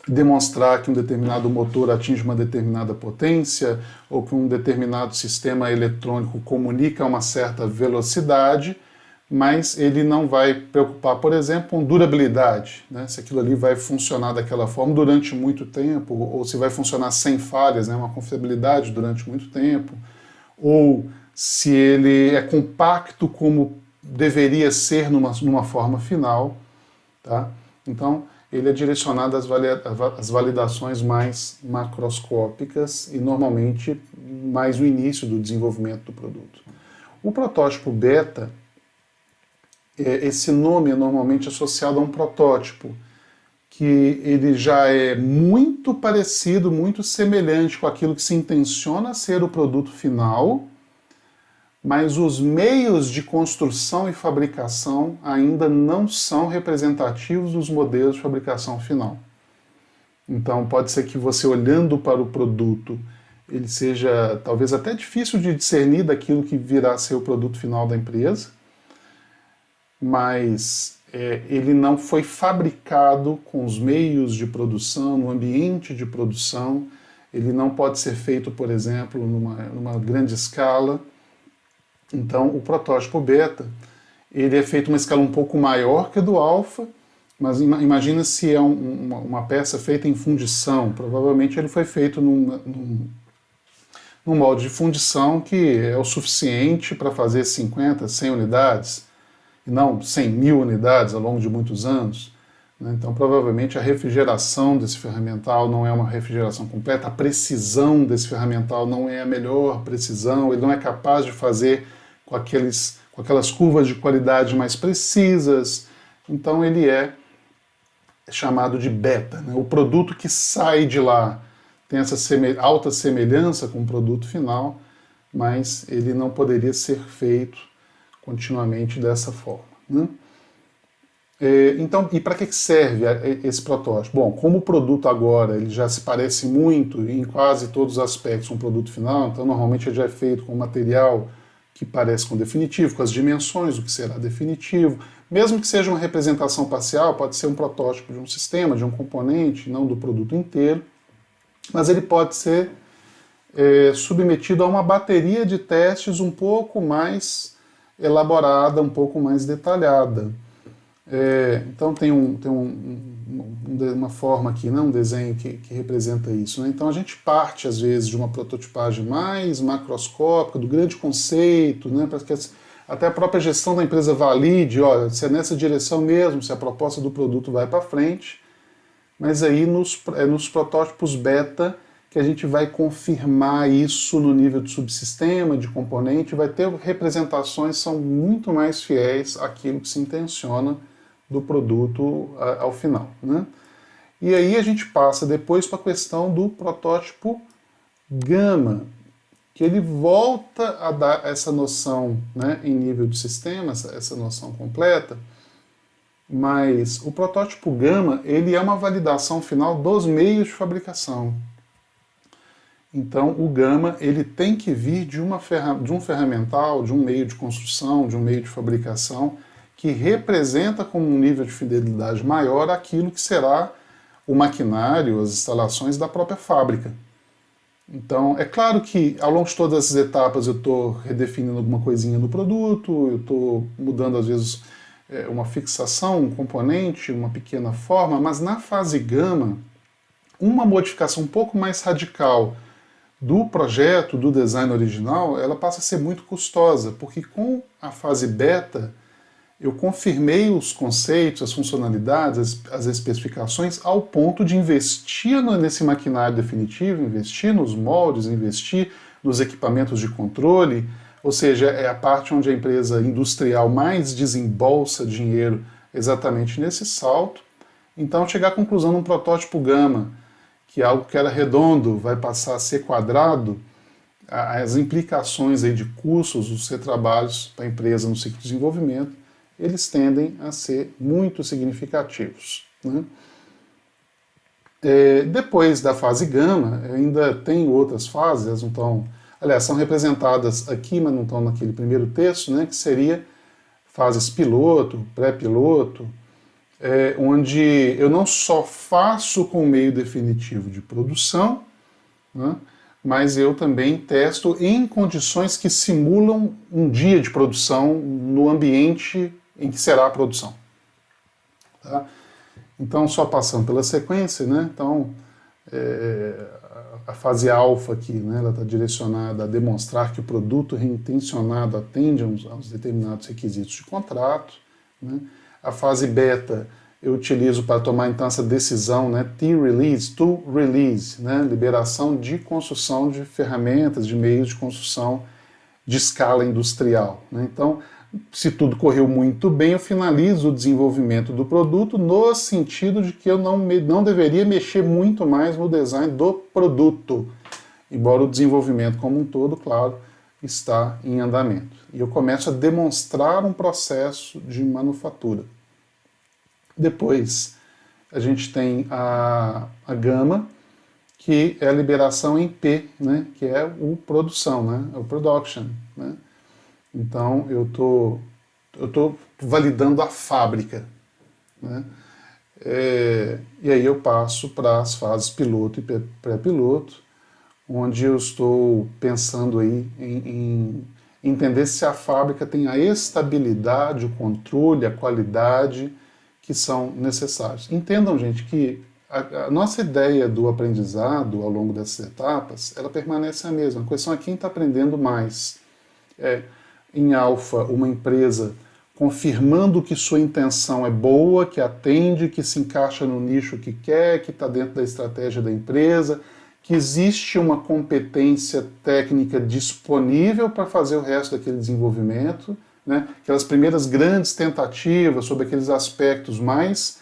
demonstrar que um determinado motor atinge uma determinada potência, ou que um determinado sistema eletrônico comunica a uma certa velocidade, mas ele não vai preocupar, por exemplo, com durabilidade, né? Se aquilo ali vai funcionar daquela forma durante muito tempo, ou se vai funcionar sem falhas, né? Uma confiabilidade durante muito tempo, ou se ele é compacto como deveria ser numa forma final, tá? Então, ele é direcionado às validações mais macroscópicas e normalmente mais no início do desenvolvimento do produto. O protótipo beta, esse nome é normalmente associado a um protótipo que ele já é muito parecido, muito semelhante com aquilo que se intenciona ser o produto final, mas os meios de construção e fabricação ainda não são representativos dos modelos de fabricação final. Então pode ser que você, olhando para o produto, ele seja talvez até difícil de discernir daquilo que virá a ser o produto final da empresa, mas ele não foi fabricado com os meios de produção, no ambiente de produção, ele não pode ser feito, por exemplo, numa grande escala. Então, o protótipo beta, ele é feito uma escala um pouco maior que a do alfa, mas imagina se é uma peça feita em fundição, provavelmente ele foi feito num molde de fundição que é o suficiente para fazer 50, 100 unidades, e não 100.000 unidades ao longo de muitos anos. Então, provavelmente, a refrigeração desse ferramental não é uma refrigeração completa, a precisão desse ferramental não é a melhor precisão, ele não é capaz de fazer com aquelas curvas de qualidade mais precisas. Então, ele é chamado de beta. O produto que sai de lá tem essa alta semelhança com o produto final, mas ele não poderia ser feito continuamente dessa forma. Então, e para que serve esse protótipo? Bom, como o produto agora ele já se parece muito em quase todos os aspectos com o produto final, então normalmente ele já é feito com material que parece com o definitivo, com as dimensões do que será definitivo, mesmo que seja uma representação parcial, pode ser um protótipo de um sistema, de um componente, não do produto inteiro, mas ele pode ser submetido a uma bateria de testes um pouco mais elaborada, um pouco mais detalhada. Então tem uma forma aqui, um desenho que representa isso. Então a gente parte, às vezes, de uma prototipagem mais macroscópica, do grande conceito, para que até a própria gestão da empresa valide, olha, se é nessa direção mesmo, se a proposta do produto vai para frente, mas aí nos protótipos beta que a gente vai confirmar isso no nível de subsistema, de componente, vai ter representações que são muito mais fiéis àquilo que se intenciona do produto ao final. E aí a gente passa depois para a questão do protótipo gama, que ele volta a dar essa noção em nível de sistema, essa noção completa, mas o protótipo gama ele é uma validação final dos meios de fabricação. Então o gama ele tem que vir de um ferramental, de um meio de construção, de um meio de fabricação, que representa com um nível de fidelidade maior aquilo que será o maquinário, as instalações da própria fábrica. Então, é claro que ao longo de todas essas etapas eu estou redefinindo alguma coisinha no produto, eu estou mudando às vezes uma fixação, um componente, uma pequena forma, mas na fase gama, uma modificação um pouco mais radical do projeto, do design original, ela passa a ser muito custosa, porque com a fase beta, eu confirmei os conceitos, as funcionalidades, as especificações ao ponto de investir nesse maquinário definitivo, investir nos moldes, investir nos equipamentos de controle, ou seja, é a parte onde a empresa industrial mais desembolsa dinheiro exatamente nesse salto. Então, chegar à conclusão num protótipo gama, que é algo que era redondo, vai passar a ser quadrado, as implicações aí de custos dos retrabalhos para a empresa no ciclo de desenvolvimento, eles tendem a ser muito significativos. Depois da fase gama, ainda tem outras fases, elas não estão, aliás, são representadas aqui, mas não estão naquele primeiro texto, que seria fases piloto, pré-piloto, onde eu não só faço com o meio definitivo de produção, mas eu também testo em condições que simulam um dia de produção no ambiente em que será a produção. Tá? Então, só passando pela sequência, então, a fase alfa aqui, ela está direcionada a demonstrar que o produto reintencionado atende aos determinados requisitos de contrato. A fase beta eu utilizo para tomar então essa decisão, T-release, to release, liberação de construção de ferramentas, de meios de construção de escala industrial. Então, se tudo correu muito bem, eu finalizo o desenvolvimento do produto no sentido de que eu não deveria mexer muito mais no design do produto, embora o desenvolvimento como um todo, claro, está em andamento. E eu começo a demonstrar um processo de manufatura. Depois, a gente tem a gama, que é a liberação em P, né, que é o produção, né, é o production. Né? Então, eu tô validando a fábrica. Né? E aí eu passo para as fases piloto e pré-piloto, onde eu estou pensando aí em entender se a fábrica tem a estabilidade, o controle, a qualidade que são necessários. Entendam, gente, que a nossa ideia do aprendizado ao longo dessas etapas, ela permanece a mesma. A questão é quem está aprendendo mais. Em alfa, uma empresa confirmando que sua intenção é boa, que atende, que se encaixa no nicho que quer, que está dentro da estratégia da empresa, que existe uma competência técnica disponível para fazer o resto daquele desenvolvimento, né? Aquelas primeiras grandes tentativas sobre aqueles aspectos mais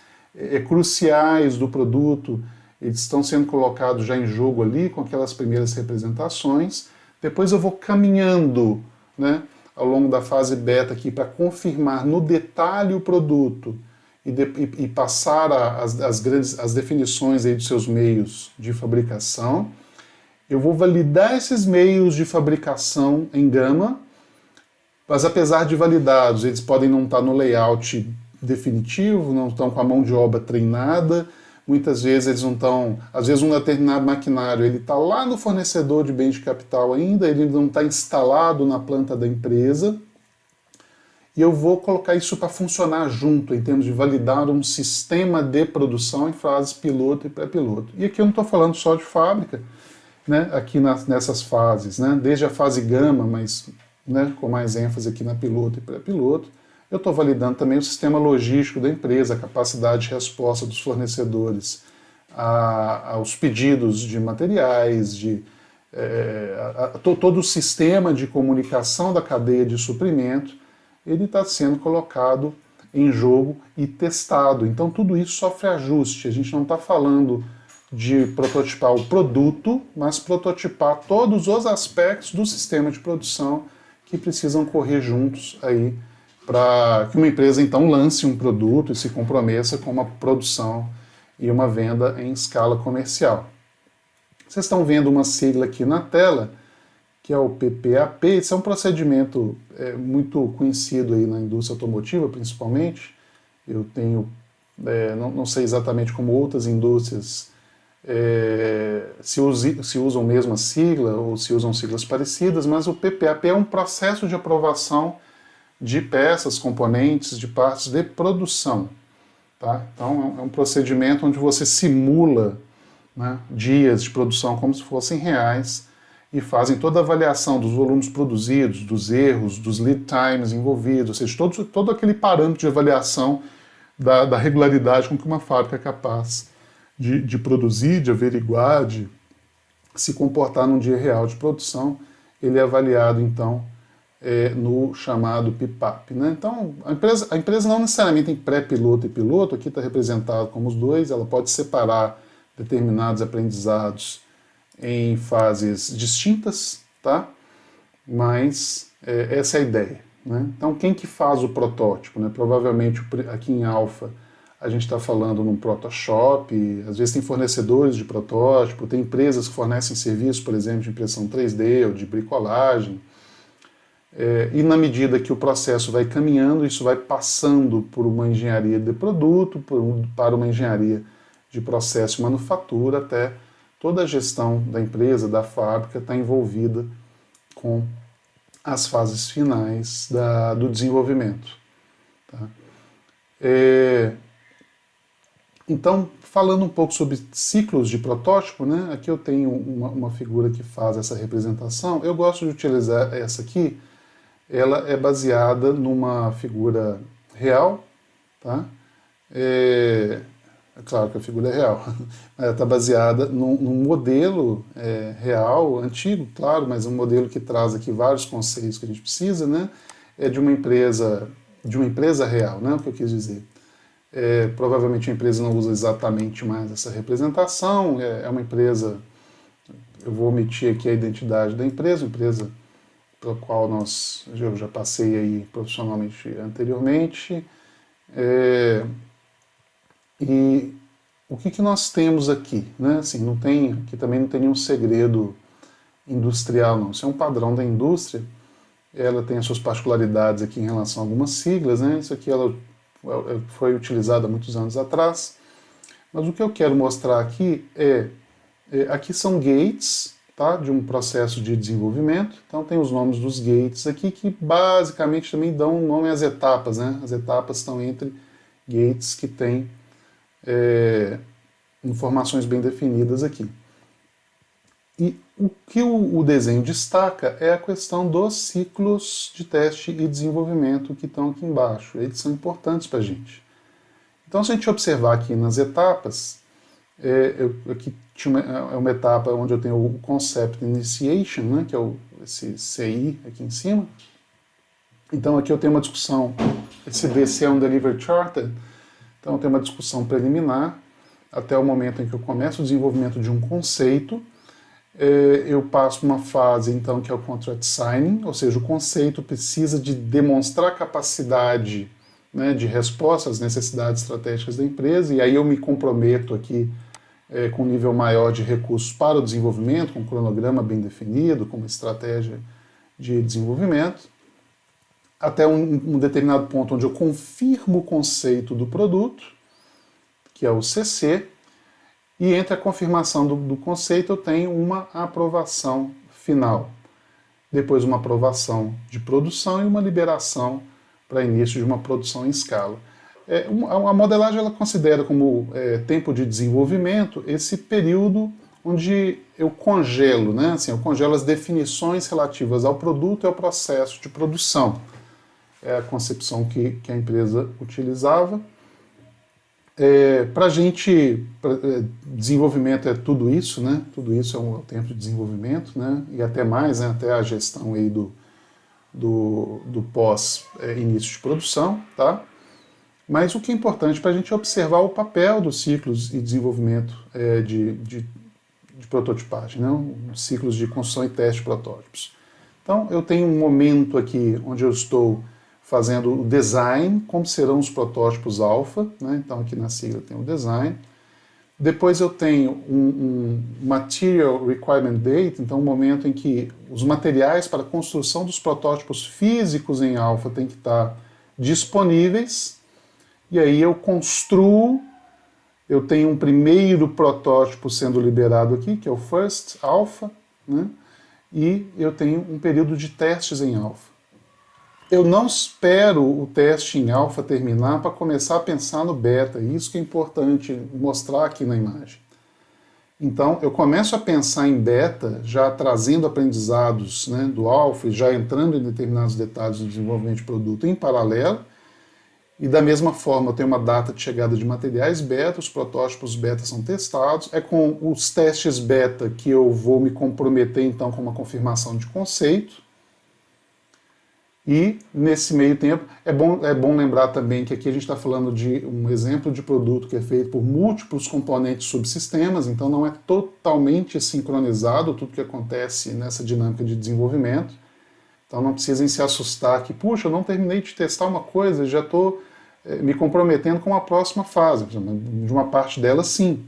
cruciais do produto, eles estão sendo colocados já em jogo ali com aquelas primeiras representações. Depois eu vou caminhando, né, ao longo da fase beta aqui para confirmar no detalhe o produto e passar as definições aí dos seus meios de fabricação. Eu vou validar esses meios de fabricação em gama, mas apesar de validados, eles podem não estar no layout definitivo, não estão com a mão de obra treinada, muitas vezes eles não estão, às vezes um determinado maquinário ele está lá no fornecedor de bens de capital ainda, ele não está instalado na planta da empresa, e eu vou colocar isso para funcionar junto, em termos de validar um sistema de produção em fases piloto e pré-piloto. E aqui eu não estou falando só de fábrica, né, aqui nessas fases, né, desde a fase gama, mas né, com mais ênfase aqui na piloto e pré-piloto, eu estou validando também o sistema logístico da empresa, a capacidade de resposta dos fornecedores aos pedidos de materiais, todo o sistema de comunicação da cadeia de suprimento, ele está sendo colocado em jogo e testado. Então tudo isso sofre ajuste. A gente não está falando de prototipar o produto, mas prototipar todos os aspectos do sistema de produção que precisam correr juntos aí para que uma empresa então lance um produto e se comprometa com uma produção e uma venda em escala comercial. Vocês estão vendo uma sigla aqui na tela, que é o PPAP. Esse é um procedimento muito conhecido aí na indústria automotiva, principalmente. Eu tenho, não sei exatamente como outras indústrias se usam mesmo a sigla ou se usam siglas parecidas, mas o PPAP é um processo de aprovação de peças, componentes, de partes de produção. Tá? Então é um procedimento onde você simula, né, dias de produção como se fossem reais e fazem toda a avaliação dos volumes produzidos, dos erros, dos lead times envolvidos, ou seja, todo aquele parâmetro de avaliação da regularidade com que uma fábrica é capaz de produzir, de averiguar, de se comportar num dia real de produção. Ele é avaliado então no chamado PPAP. Né? Então, a empresa não necessariamente tem pré-piloto e piloto, aqui está representado como os dois, ela pode separar determinados aprendizados em fases distintas, tá? Mas essa é a ideia. Né? Então, quem que faz o protótipo? Né? Provavelmente aqui em alfa a gente está falando num Protoshop, às vezes tem fornecedores de protótipo, tem empresas que fornecem serviços, por exemplo, de impressão 3D ou de bricolagem. E na medida que o processo vai caminhando, isso vai passando por uma engenharia de produto, para uma engenharia de processo e manufatura, até toda a gestão da empresa, da fábrica, está envolvida com as fases finais do desenvolvimento. Tá? Então, falando um pouco sobre ciclos de protótipo, né? Aqui eu tenho uma figura que faz essa representação. Eu gosto de utilizar essa aqui. Ela é baseada numa figura real, tá? É claro que a figura é real. Ela está baseada num modelo real, antigo, claro, mas um modelo que traz aqui vários conceitos que a gente precisa, né? É de uma empresa real, né? O que eu quis dizer. Provavelmente a empresa não usa exatamente mais essa representação, é uma empresa, eu vou omitir aqui a identidade da empresa, uma empresa pelo qual eu já passei aí profissionalmente anteriormente. E o que nós temos aqui? Né? Assim, aqui também não tem nenhum segredo industrial, não. Isso é um padrão da indústria. Ela tem as suas particularidades aqui em relação a algumas siglas, né? Isso aqui ela foi utilizada há muitos anos atrás. Mas o que eu quero mostrar aqui aqui são gates, tá? De um processo de desenvolvimento. Então tem os nomes dos gates aqui que basicamente também dão nome às etapas, né? As etapas estão entre gates que têm informações bem definidas aqui. E o que o desenho destaca é a questão dos ciclos de teste e desenvolvimento que estão aqui embaixo. Eles são importantes para a gente. Então, se a gente observar aqui nas etapas, aqui é uma etapa onde eu tenho o Concept Initiation, né, que é esse CI aqui em cima. Então, aqui eu tenho uma discussão, esse DC é um Delivery Charter, então eu tenho uma discussão preliminar até o momento em que eu começo o desenvolvimento de um conceito. Eu passo uma fase, então, que é o Contract Signing, ou seja, o conceito precisa de demonstrar capacidade, né, de resposta às necessidades estratégicas da empresa, e aí eu me comprometo aqui com um nível maior de recursos para o desenvolvimento, com um cronograma bem definido, com uma estratégia de desenvolvimento, até um determinado ponto onde eu confirmo o conceito do produto, que é o CC, e entre a confirmação do conceito eu tenho uma aprovação final. Depois uma aprovação de produção e uma liberação para início de uma produção em escala. A modelagem ela considera como tempo de desenvolvimento esse período onde eu congelo, né? Assim, eu congelo as definições relativas ao produto e ao processo de produção. É a concepção que a empresa utilizava. Para a gente, desenvolvimimento é tudo isso, né? Tudo isso é um tempo de desenvolvimento, né? E até mais, né? Até a gestão aí do pós-início de produção, tá? Mas o que é importante para a gente observar o papel dos ciclos e desenvolvimento de prototipagem, né? Os ciclos de construção e teste de protótipos. Então, eu tenho um momento aqui onde eu estou fazendo o design, como serão os protótipos alfa, né? Então aqui na sigla tem o design. Depois eu tenho um Material Requirement Date, então um momento em que os materiais para a construção dos protótipos físicos em alfa têm que estar disponíveis, e aí eu construo, eu tenho um primeiro protótipo sendo liberado aqui, que é o First Alpha, né? E eu tenho um período de testes em alfa. Eu não espero o teste em alfa terminar para começar a pensar no beta. Isso que é importante mostrar aqui na imagem. Então, eu começo a pensar em beta, já trazendo aprendizados, né, do alfa e já entrando em determinados detalhes do desenvolvimento de produto em paralelo. E da mesma forma, eu tenho uma data de chegada de materiais beta, os protótipos beta são testados. É com os testes beta que eu vou me comprometer, então, com uma confirmação de conceito. E, nesse meio tempo, é bom lembrar também que aqui a gente está falando de um exemplo de produto que é feito por múltiplos componentes subsistemas, então não é totalmente sincronizado tudo que acontece nessa dinâmica de desenvolvimento. Então não precisem se assustar que, puxa, eu não terminei de testar uma coisa, já estou me comprometendo com a próxima fase. De uma parte dela, sim.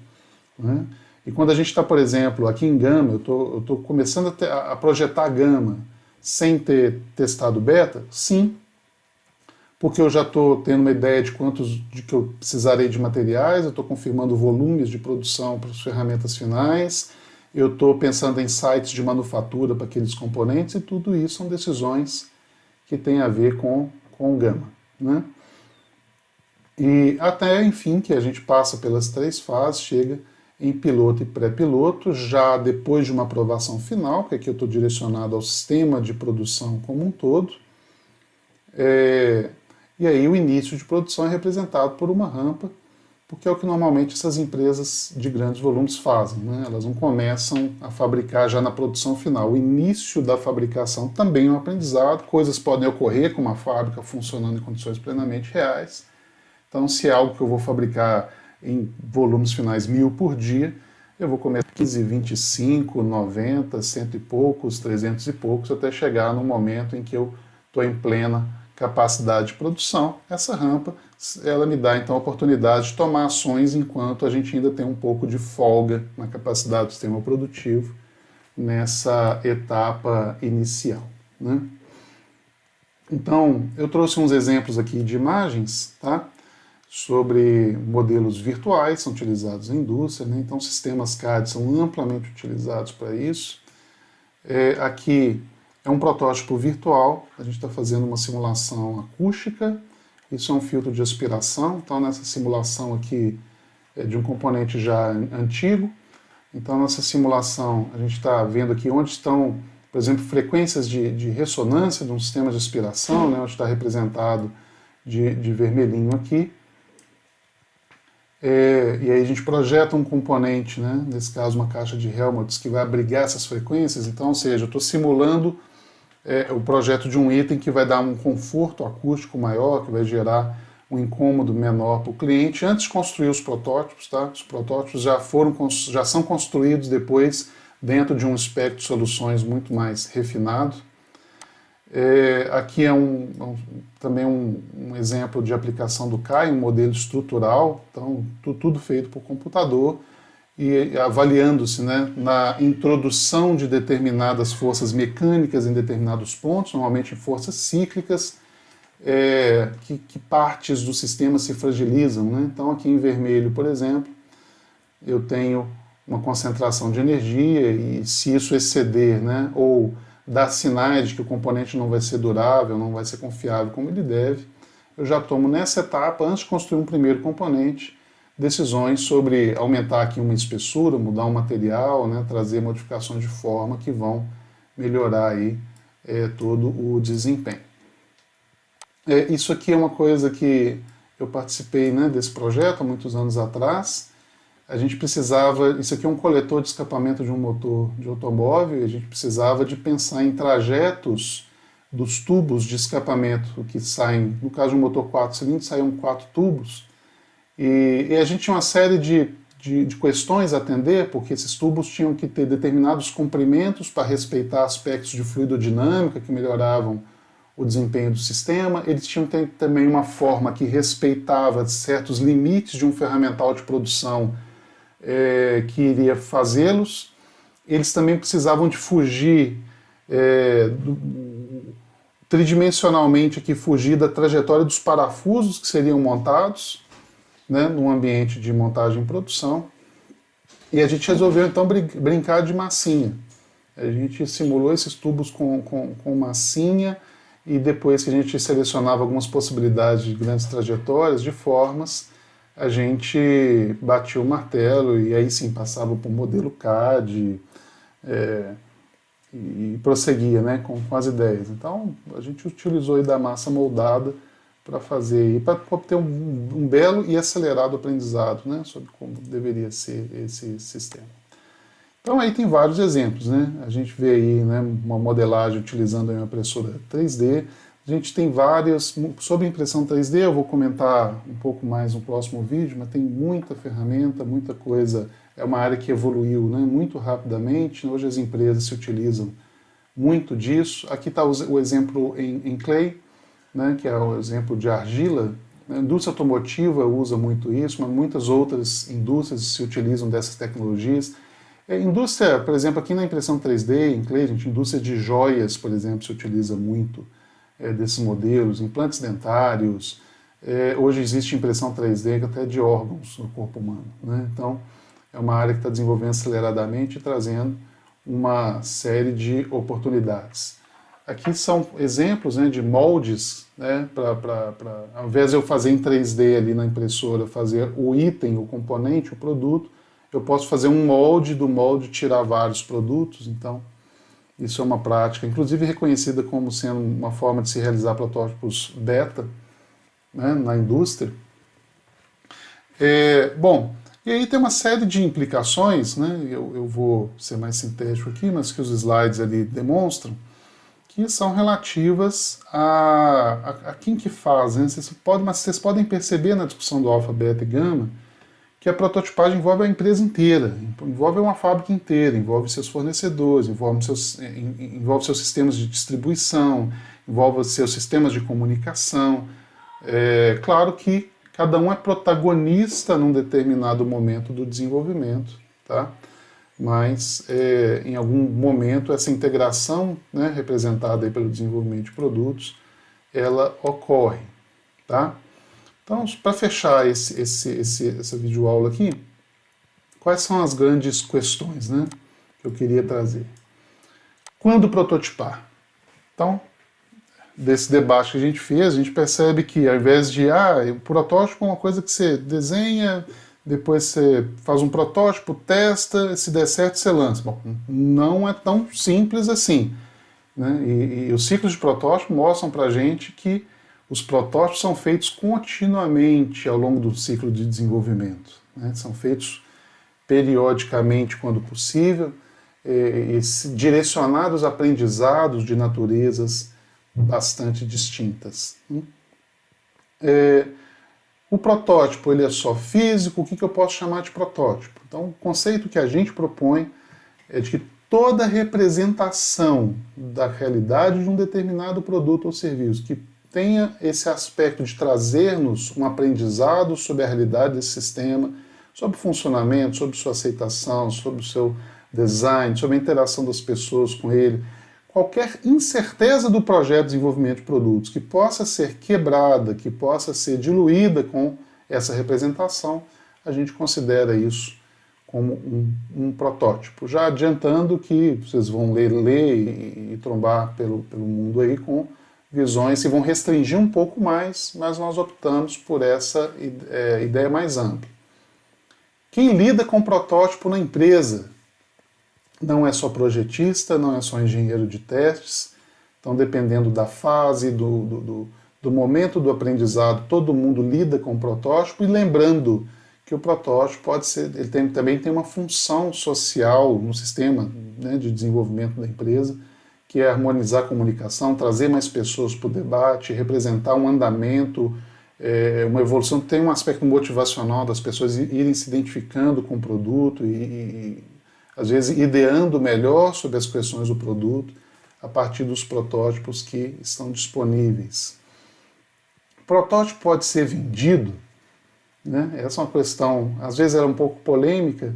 Né? E quando a gente está, por exemplo, aqui em Gama, eu estou começando a projetar Gama, sem ter testado beta? Sim, porque eu já estou tendo uma ideia de que eu precisarei de materiais, eu estou confirmando volumes de produção para as ferramentas finais, eu estou pensando em sites de manufatura para aqueles componentes, e tudo isso são decisões que têm a ver com o Gama, né? E até, enfim, que a gente passa pelas 3 fases, chega em piloto e pré-piloto, já depois de uma aprovação final, porque aqui eu estou direcionado ao sistema de produção como um todo. E aí o início de produção é representado por uma rampa, porque é o que normalmente essas empresas de grandes volumes fazem, né? Elas não começam a fabricar já na produção final. O início da fabricação também é um aprendizado, coisas podem ocorrer com uma fábrica funcionando em condições plenamente reais. Então, se é algo que eu vou fabricar em volumes finais 1000 por dia, eu vou começar 15, 25, 90, cento e poucos, 300 e poucos, até chegar no momento em que eu estou em plena capacidade de produção. Essa rampa, ela me dá então a oportunidade de tomar ações enquanto a gente ainda tem um pouco de folga na capacidade do sistema produtivo nessa etapa inicial, né? Então, eu trouxe uns exemplos aqui de imagens, tá? Sobre modelos virtuais, são utilizados na indústria, né? Então sistemas CAD são amplamente utilizados para isso. Aqui é um protótipo virtual, a gente está fazendo uma simulação acústica, isso é um filtro de aspiração, então nessa simulação aqui é de um componente já antigo, então nessa simulação a gente está vendo aqui onde estão, por exemplo, frequências de ressonância de um sistema de aspiração, né? Onde está representado de vermelhinho aqui. E aí a gente projeta um componente, né, nesse caso uma caixa de Helmholtz, que vai abrigar essas frequências, então, ou seja, eu estou simulando o projeto de um item que vai dar um conforto acústico maior, que vai gerar um incômodo menor para o cliente, antes de construir os protótipos, tá? Os protótipos já são construídos depois dentro de um espectro de soluções muito mais refinado. Aqui é também um exemplo de aplicação do CAI, um modelo estrutural, então tudo feito por computador e avaliando-se, né, na introdução de determinadas forças mecânicas em determinados pontos, normalmente em forças cíclicas, que partes do sistema se fragilizam, né? Então aqui em vermelho, por exemplo, eu tenho uma concentração de energia e se isso exceder, né, ou dar sinais de que o componente não vai ser durável, não vai ser confiável como ele deve, eu já tomo nessa etapa, antes de construir um primeiro componente, decisões sobre aumentar aqui uma espessura, mudar um material, né, trazer modificações de forma que vão melhorar aí todo o desempenho. Isso aqui é uma coisa que eu participei, né, desse projeto há muitos anos atrás. A gente precisava, isso aqui é um coletor de escapamento de um motor de automóvel, e a gente precisava de pensar em trajetos dos tubos de escapamento que saem, no caso de um motor 4 cilindros, saíam 4 tubos, e a gente tinha uma série de questões a atender, porque esses tubos tinham que ter determinados comprimentos para respeitar aspectos de fluidodinâmica que melhoravam o desempenho do sistema, eles tinham que ter também uma forma que respeitava certos limites de um ferramental de produção que iria fazê-los. Eles também precisavam de fugir tridimensionalmente aqui, fugir da trajetória dos parafusos que seriam montados, né, num ambiente de montagem e produção. E a gente resolveu então brincar de massinha. A gente simulou esses tubos com massinha, e depois que a gente selecionava algumas possibilidades de grandes trajetórias, de formas, a gente batia o martelo e aí sim passava para o modelo CAD e prosseguia, né, com as ideias. Então a gente utilizou aí da massa moldada para fazer, para obter um belo e acelerado aprendizado, né, sobre como deveria ser esse sistema. Então aí tem vários exemplos, né? A gente vê aí, né, uma modelagem utilizando uma impressora 3D. A gente tem várias, sobre impressão 3D eu vou comentar um pouco mais no próximo vídeo, mas tem muita ferramenta, muita coisa, é uma área que evoluiu, né, muito rapidamente, hoje as empresas se utilizam muito disso. Aqui está o exemplo em clay, né, que é o exemplo de argila. A indústria automotiva usa muito isso, mas muitas outras indústrias se utilizam dessas tecnologias. Indústria, por exemplo, aqui na impressão 3D, em clay, indústria de joias, por exemplo, se utiliza muito desses modelos, implantes dentários. Hoje existe impressão 3D até de órgãos no corpo humano, né? Então, é uma área que está desenvolvendo aceleradamente e trazendo uma série de oportunidades. Aqui são exemplos, né, de moldes, né, ao invés de eu fazer em 3D ali na impressora, fazer o item, o componente, o produto, eu posso fazer um molde, do molde tirar vários produtos. Então isso é uma prática, inclusive reconhecida como sendo uma forma de se realizar protótipos beta, né, na indústria. Bom, e aí tem uma série de implicações, né, eu vou ser mais sintético aqui, mas que os slides ali demonstram, que são relativas a quem que faz, né? Vocês podem perceber na discussão do alfa, beta e gama, que a prototipagem envolve a empresa inteira, envolve uma fábrica inteira, envolve seus fornecedores, envolve seus sistemas de distribuição, envolve seus sistemas de comunicação. Claro que cada um é protagonista num determinado momento do desenvolvimento, tá? Mas em algum momento essa integração, né, representada aí pelo desenvolvimento de produtos, ela ocorre, tá? Então, para fechar essa videoaula aqui, quais são as grandes questões, né, que eu queria trazer? Quando prototipar? Então, desse debate que a gente fez, a gente percebe que ao invés de, o protótipo é uma coisa que você desenha, depois você faz um protótipo, testa, se der certo você lança. Bom, não é tão simples assim, né? E os ciclos de protótipo mostram para a gente que os protótipos são feitos continuamente ao longo do ciclo de desenvolvimento, né? São feitos periodicamente quando possível, direcionados a aprendizados de naturezas bastante distintas. O protótipo ele é só físico, o que eu posso chamar de protótipo? Então, o conceito que a gente propõe é de que toda representação da realidade de um determinado produto ou serviço que tenha esse aspecto de trazer-nos um aprendizado sobre a realidade desse sistema, sobre o funcionamento, sobre sua aceitação, sobre o seu design, sobre a interação das pessoas com ele, qualquer incerteza do projeto de desenvolvimento de produtos que possa ser quebrada, que possa ser diluída com essa representação, a gente considera isso como um protótipo. Já adiantando que vocês vão ler e trombar pelo mundo aí com visões que vão restringir um pouco mais, mas nós optamos por essa ideia mais ampla. Quem lida com protótipo na empresa não é só projetista, não é só engenheiro de testes, então dependendo da fase, do momento do aprendizado, todo mundo lida com o protótipo, e lembrando que o protótipo pode ser, também tem uma função social no sistema, né, de desenvolvimento da empresa, que é harmonizar a comunicação, trazer mais pessoas para o debate, representar um andamento, uma evolução, tem um aspecto motivacional das pessoas irem se identificando com o produto e às vezes ideando melhor sobre as questões do produto a partir dos protótipos que estão disponíveis. O protótipo pode ser vendido, né? Essa é uma questão, às vezes era um pouco polêmica,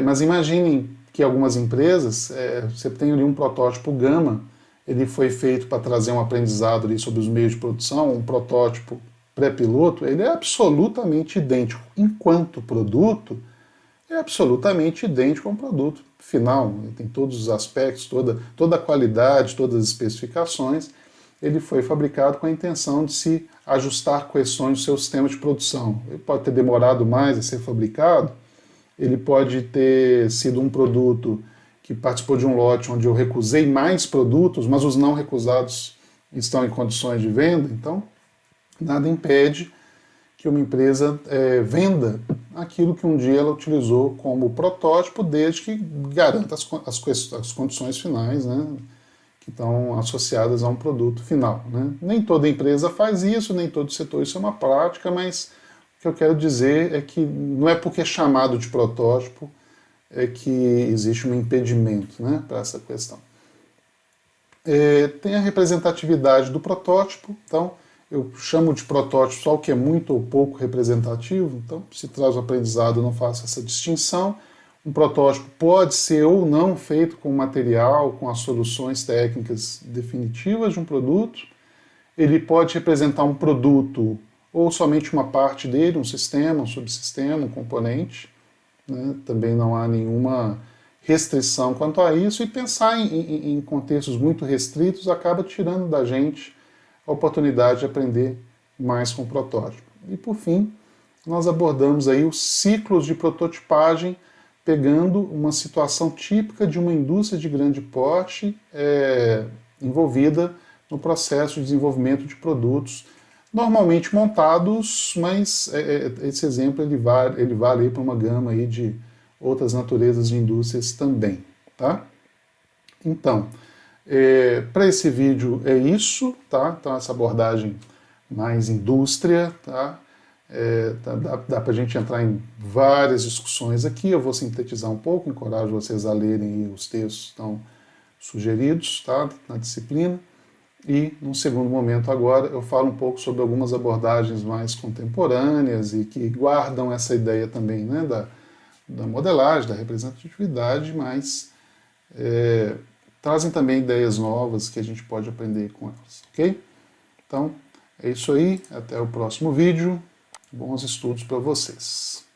mas imaginem que algumas empresas, você tem ali um protótipo Gama, ele foi feito para trazer um aprendizado ali sobre os meios de produção, um protótipo pré-piloto, ele é absolutamente idêntico. Enquanto produto, é absolutamente idêntico ao produto final. Ele tem todos os aspectos, toda a qualidade, todas as especificações. Ele foi fabricado com a intenção de se ajustar questões do seu sistema de produção. Ele pode ter demorado mais a ser fabricado, ele pode ter sido um produto que participou de um lote onde eu recusei mais produtos, mas os não recusados estão em condições de venda, então nada impede que uma empresa venda aquilo que um dia ela utilizou como protótipo, desde que garanta as condições finais, né, que estão associadas a um produto final, né. Nem toda empresa faz isso, nem todo setor, isso é uma prática, mas o que eu quero dizer é que não é porque é chamado de protótipo que existe um impedimento, né, para essa questão. Tem a representatividade do protótipo, então eu chamo de protótipo só o que é muito ou pouco representativo, então se traz o aprendizado eu não faço essa distinção. Um protótipo pode ser ou não feito com material, com as soluções técnicas definitivas de um produto, ele pode representar um produto ou somente uma parte dele, um sistema, um subsistema, um componente, né? Também não há nenhuma restrição quanto a isso, e pensar em contextos muito restritos acaba tirando da gente a oportunidade de aprender mais com o protótipo. E por fim, nós abordamos aí os ciclos de prototipagem, pegando uma situação típica de uma indústria de grande porte envolvida no processo de desenvolvimento de produtos, normalmente montados, mas esse exemplo ele vale para uma gama aí de outras naturezas de indústrias também, tá? Então, para esse vídeo é isso, tá? Então essa abordagem mais indústria, tá? Dá para a gente entrar em várias discussões aqui, eu vou sintetizar um pouco, encorajo vocês a lerem os textos que estão sugeridos, tá, na disciplina. E, num segundo momento agora, eu falo um pouco sobre algumas abordagens mais contemporâneas e que guardam essa ideia também, né, da modelagem, da representatividade, mas trazem também ideias novas que a gente pode aprender com elas, ok? Então, é isso aí, até o próximo vídeo, bons estudos para vocês.